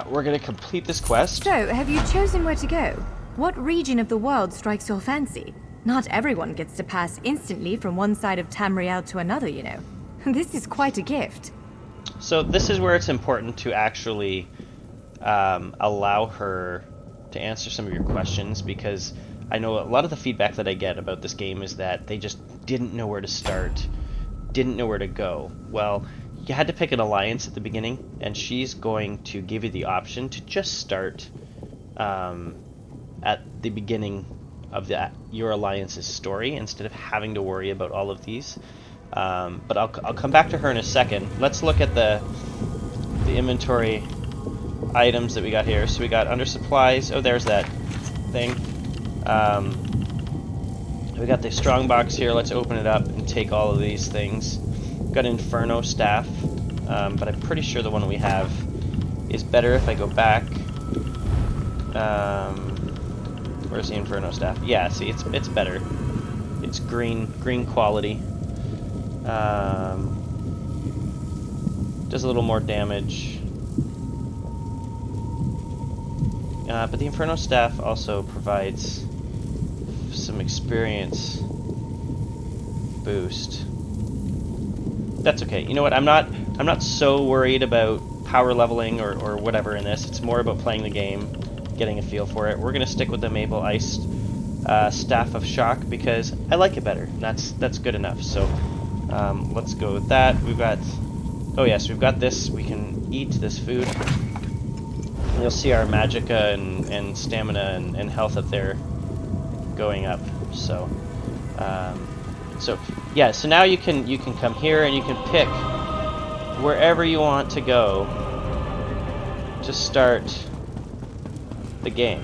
[SPEAKER 1] We're gonna complete this quest.
[SPEAKER 2] So, have you chosen where to go? What region of the world strikes your fancy? Not everyone gets to pass instantly from one side of Tamriel to another, This is quite a gift.
[SPEAKER 1] So this is where it's important to actually allow her to answer some of your questions, because I know a lot of the feedback that I get about this game is that they just didn't know where to start, didn't know where to go. Well, you had to pick an alliance at the beginning, and she's going to give you the option to just start at the beginning of your alliance's story instead of having to worry about all of these. But I'll come back to her in a second. Let's look at the inventory items that we got here. So we got under supplies. Oh, there's that thing. We got the strong box here. Let's open it up and take all of these things. Got Inferno staff, but I'm pretty sure the one we have is better if I go back. Where's the Inferno staff? Yeah, see, it's better. It's green quality. Does a little more damage. But the Inferno staff also provides some experience boost. That's okay. You know what? I'm not so worried about power leveling or whatever in this. It's more about playing the game, getting a feel for it. We're gonna stick with the Maple Iced Staff of Shock because I like it better. That's good enough. So let's go with that. We've got, oh yes, we've got this. We can eat this food. And you'll see our magicka and stamina and health up there going up. So so yeah. So now you can come here and you can pick wherever you want to go to start the game,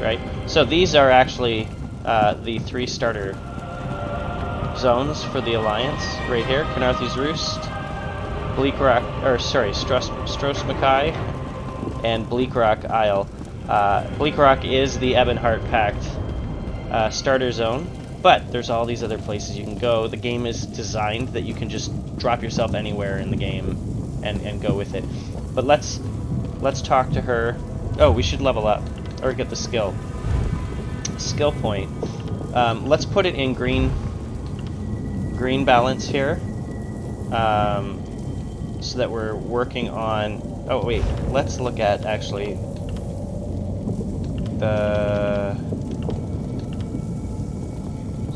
[SPEAKER 1] right? So these are actually the 3 starter zones for the Alliance right here: Canarthy's Roost, Bleak Rock, or sorry, Stros Mackay, and Bleak Rock Isle. Bleak Rock is the Ebonheart Pact starter zone, but there's all these other places you can go. The game is designed that you can just drop yourself anywhere in the game and go with it. But let's talk to her. Oh, we should level up or get the skill point. Let's put it in green balance here, so that we're working on. Oh wait, let's look at actually the.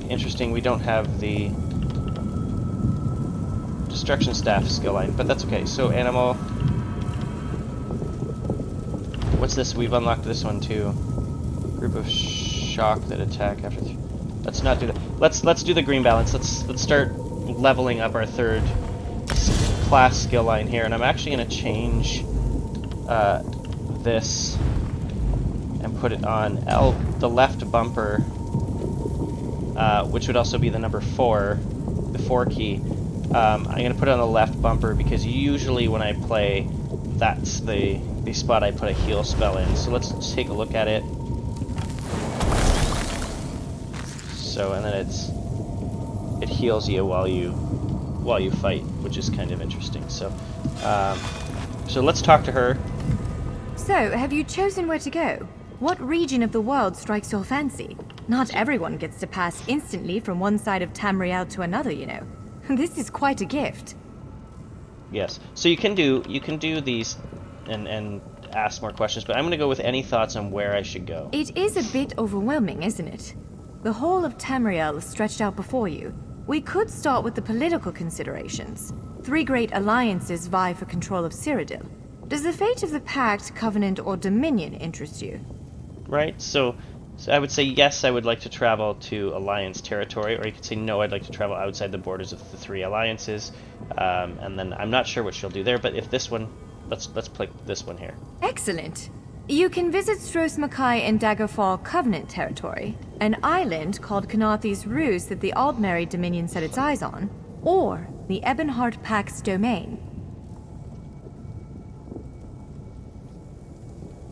[SPEAKER 1] Interesting, we don't have the Destruction Staff skill line, but that's okay. So animal. What's this? We've unlocked this one too. Group of shock that attack after. Let's not do that. Let's do the green balance. Let's start leveling up our 3rd class skill line here, and I'm actually going to change this and put it on the left bumper, which would also be the number 4, the 4 key. I'm going to put it on the left bumper because usually when I play, that's the spot I put a heal spell in. So let's take a look at it. So, and then it heals you while you fight, which is kind of interesting. So, so let's talk to her.
[SPEAKER 2] So, have you chosen where to go? What region of the world strikes your fancy? Not everyone gets to pass instantly from one side of Tamriel to another, you know. This is quite a gift.
[SPEAKER 1] Yes. So you can do these and ask more questions, but I'm going to go with any thoughts on where I should go.
[SPEAKER 2] It is a bit overwhelming, isn't it? The whole of Tamriel is stretched out before you. We could start with the political considerations. 3 great alliances vie for control of Cyrodiil. Does the fate of the Pact, Covenant, or Dominion interest you?
[SPEAKER 1] Right, so I would say yes, I would like to travel to Alliance territory, or you could say no, I'd like to travel outside the borders of the 3 alliances, and then I'm not sure what she'll do there, but if this one, let's play this one here.
[SPEAKER 2] Excellent. You can visit Stros Mackay in Daggerfall Covenant territory, an island called Canarthi's Ruse that the Aldmeri Dominion set its eyes on, or the Ebonheart Pact's domain.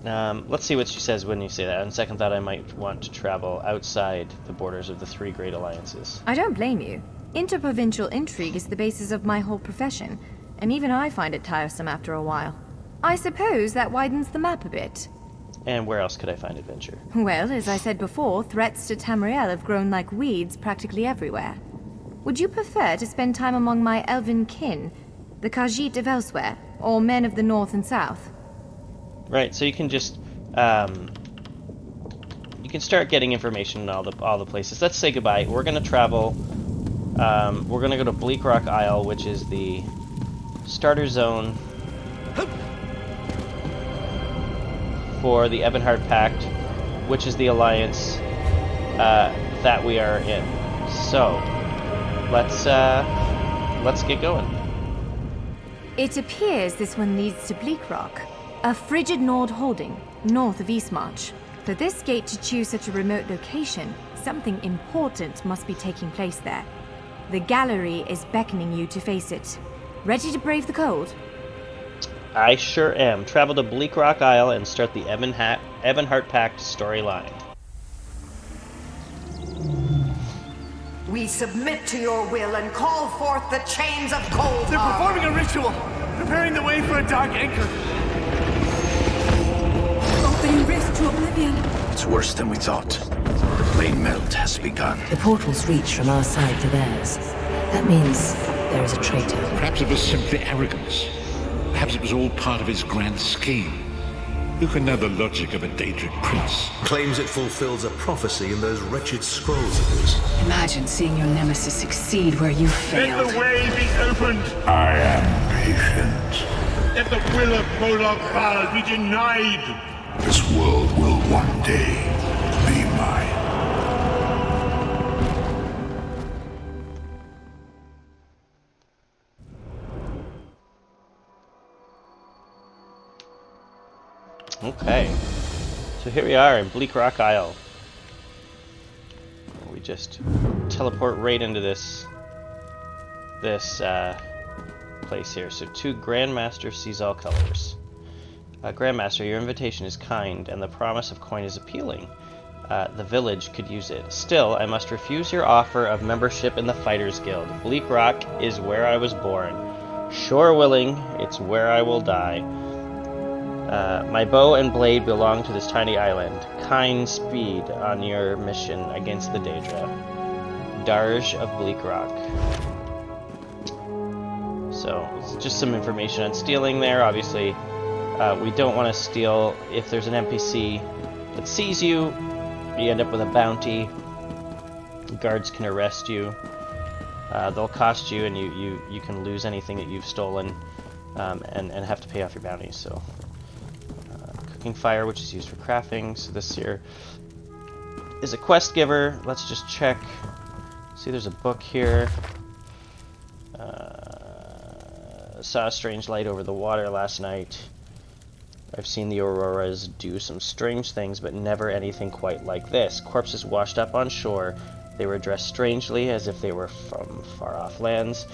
[SPEAKER 1] Let's see what she says when you say that. On second thought, I might want to travel outside the borders of the 3 great alliances.
[SPEAKER 2] I don't blame you. Interprovincial intrigue is the basis of my whole profession, and even I find it tiresome after a while. I suppose that widens the map a bit.
[SPEAKER 1] And where else could I find adventure?
[SPEAKER 2] Well, as I said before, threats to Tamriel have grown like weeds practically everywhere. Would you prefer to spend time among my elven kin, the Khajiit of elsewhere, or men of the north and south?
[SPEAKER 1] Right, so you can just you can start getting information in all the places. Let's say goodbye. We're gonna travel. We're gonna go to Bleak Rock Isle, which is the starter zone for the Ebonheart Pact, which is the alliance that we are in. So let's get going.
[SPEAKER 2] It appears this one leads to Bleak Rock, a frigid Nord holding, north of Eastmarch. For this gate to choose such a remote location, something important must be taking place there. The gallery is beckoning you to face it. Ready to brave the cold?
[SPEAKER 1] I sure am. Travel to Bleak Rock Isle and start the Ebonheart Pact storyline.
[SPEAKER 4] We submit to your will and call forth the chains of cold.
[SPEAKER 5] They're performing a ritual, preparing the way for a dark anchor.
[SPEAKER 6] Opening rift to oblivion.
[SPEAKER 7] It's worse than we thought. The plane melt has begun.
[SPEAKER 8] The portals reach from our side to theirs. That means there is a traitor.
[SPEAKER 9] Perhaps it was simply arrogance. Perhaps it was all part of his grand scheme. Who can know the logic of a Daedric prince?
[SPEAKER 10] Claims it fulfills a prophecy in those wretched scrolls of his.
[SPEAKER 6] Imagine seeing your nemesis succeed where you failed.
[SPEAKER 5] Let the way be opened.
[SPEAKER 7] I am patient.
[SPEAKER 5] Let the will of Moloch Val be denied.
[SPEAKER 7] This world will one day be mine.
[SPEAKER 1] Okay, so here we are in Bleak Rock Isle. We just teleport right into this place here. So, to Grandmaster sees all colors. Grandmaster, your invitation is kind, and the promise of coin is appealing. The village could use it. Still, I must refuse your offer of membership in the Fighters Guild. Bleak Rock is where I was born. Sure willing, it's where I will die. My bow and blade belong to this tiny island. Kind speed on your mission against the Daedra. Darj of Bleak Rock. So, it's just some information on stealing there. Obviously, we don't want to steal. If there's an NPC that sees you, you end up with a bounty. Guards can arrest you. They'll cost you, and you can lose anything that you've stolen, and have to pay off your bounty. So, cooking fire, which is used for crafting. So this here is a quest giver. Let's just check. See, there's a book here. Saw a strange light over the water last night. I've seen the Auroras do some strange things, but never anything quite like this. Corpses washed up on shore. They were dressed strangely, as if they were from far-off lands.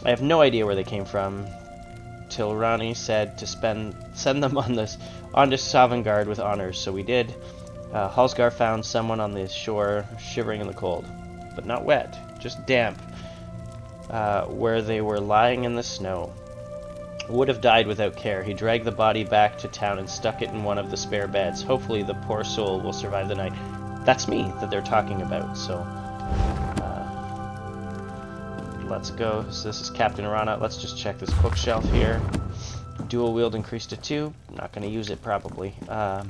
[SPEAKER 1] I have no idea where they came from, till Rani said to send them onto Savangard with honors, so we did. Halsgar found someone on the shore, shivering in the cold, but not wet, just damp, where they were lying in the snow. Would have died without care. He dragged the body back to town and stuck it in one of the spare beds. Hopefully the poor soul will survive the night. That's me that they're talking about, so let's go. So this is Captain Rana. Let's just check this bookshelf here. Dual wield increased to 2. Not going to use it probably. But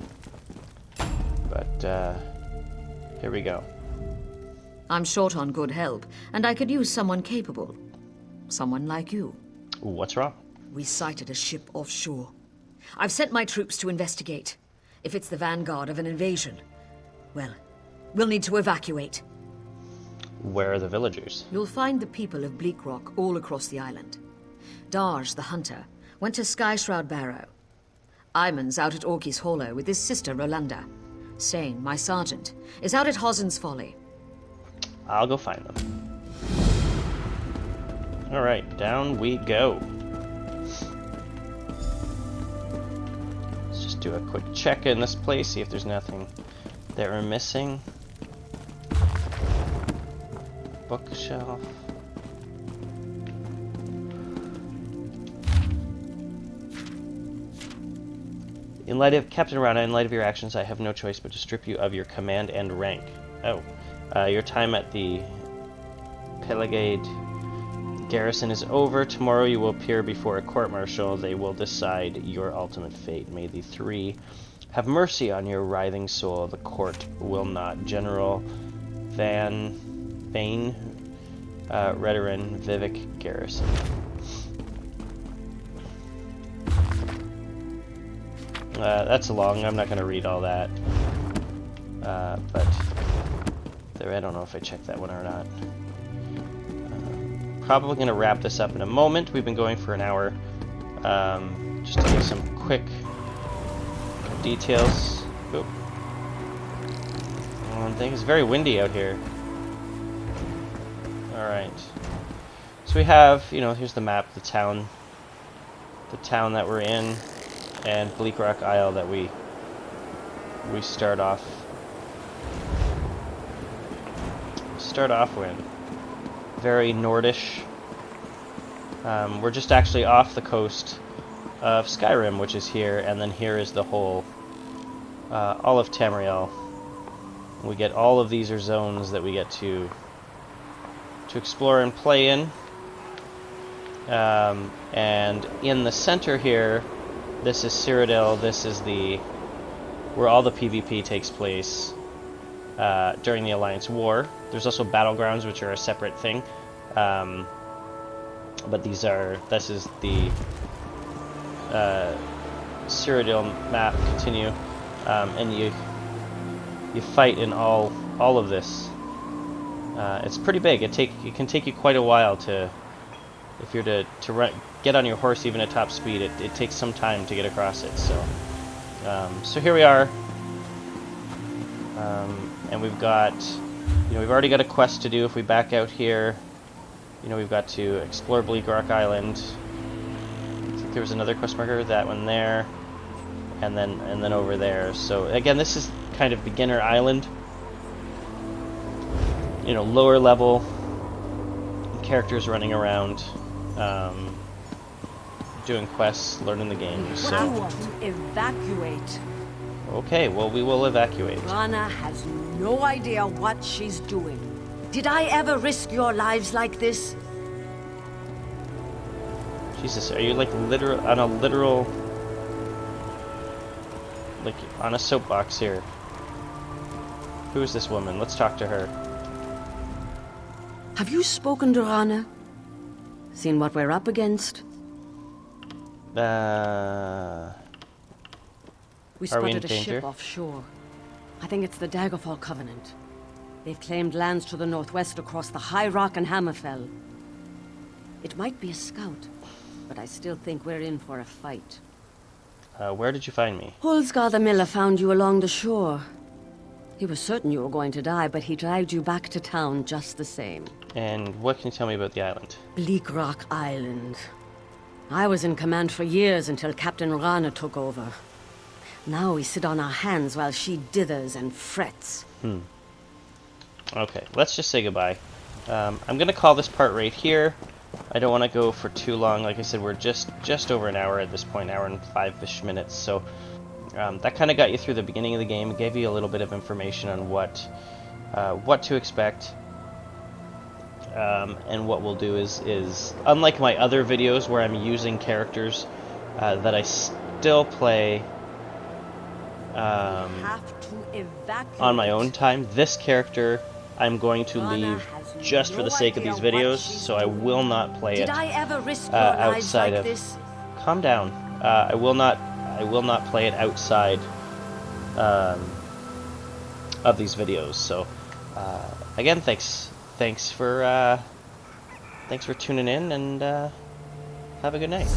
[SPEAKER 1] here we go.
[SPEAKER 11] I'm short on good help, and I could use someone capable. Someone like you.
[SPEAKER 1] What's wrong?
[SPEAKER 11] We sighted a ship offshore. I've sent my troops to investigate. If it's the vanguard of an invasion, well, we'll need to evacuate.
[SPEAKER 1] Where are the villagers?
[SPEAKER 11] You'll find the people of Bleak Rock all across the island. Darj, the hunter, went to Skyshroud Barrow. Iman's out at Orky's Hollow with his sister Rolanda. Sane, my sergeant, is out at Hosen's Folly.
[SPEAKER 1] I'll go find them. Alright, down we go. Let's just do a quick check in this place, see if there's nothing that we're missing. Bookshelf. In light of Captain Rana, in light of your actions, I have no choice but to strip you of your command and rank. Oh. Your time at the Pelagade garrison is over. Tomorrow you will appear before a court-martial. They will decide your ultimate fate. May the three have mercy on your writhing soul. The court will not. General Vane, Redoran, Vivek Garrison. That's long. I'm not going to read all that. But I don't know if I checked that one or not. Probably going to wrap this up in a moment. We've been going for an hour. Just to give some quick details. Oop. One thing, it's very windy out here. Alright. So we have, here's the map, the town that we're in, and Bleak Rock Isle that we start off with. Very Nordish. We're just actually off the coast of Skyrim, which is here, and then here is the whole, all of Tamriel. We get all of these are zones that we get to explore and play in. And in the center here, this is Cyrodiil. This is where all the PvP takes place during the Alliance War. There's also battlegrounds, which are a separate thing. But this is the Cyrodiil map. Continue, and you fight in all of this. It's pretty big. It can take you quite a while if you're to get on your horse even at top speed. It takes some time to get across it. So here we are, and we've got, we've already got a quest to do. If we back out here, we've got to explore Bleak Rock Island. I think there was another quest marker, that one there, and then over there. So again, this is kind of beginner island. Lower level characters running around, doing quests, learning the game. So
[SPEAKER 3] I want to evacuate.
[SPEAKER 1] Okay, well, we will evacuate.
[SPEAKER 3] Rana has no idea what she's doing. Did I ever risk your lives like this?
[SPEAKER 1] Jesus, are you like like on a soapbox here? Who is this woman? Let's talk to her.
[SPEAKER 3] Have you spoken to Rana? Seen what we're up against?
[SPEAKER 2] We
[SPEAKER 1] Are we in
[SPEAKER 2] spotted a
[SPEAKER 1] danger?
[SPEAKER 2] ship offshore. I think it's the Daggerfall Covenant. They've claimed lands to the northwest across the High Rock and Hammerfell. It might be a scout, but I still think we're in for a fight.
[SPEAKER 1] Where did you find me?
[SPEAKER 3] Hulsgar the miller found you along the shore. He was certain you were going to die, but he dragged you back to town just the same.
[SPEAKER 1] And what can you tell me about the island?
[SPEAKER 3] Bleak Rock Island. I was in command for years until Captain Rana took over. Now we sit on our hands while she dithers and frets.
[SPEAKER 1] Okay, let's just say goodbye. I'm gonna call this part right here. I don't want to go for too long. Like I said, we're just over an hour at this point, hour and 5-ish minutes. So that kind of got you through the beginning of the game. It gave you a little bit of information on what to expect. And what we'll do is unlike my other videos where I'm using characters that I still play on my own time, this character I'm going to leave just for the sake of these videos, so I will not play it outside of this. Calm down. I will not play it outside of these videos. So again, thanks for tuning in, and have a good night.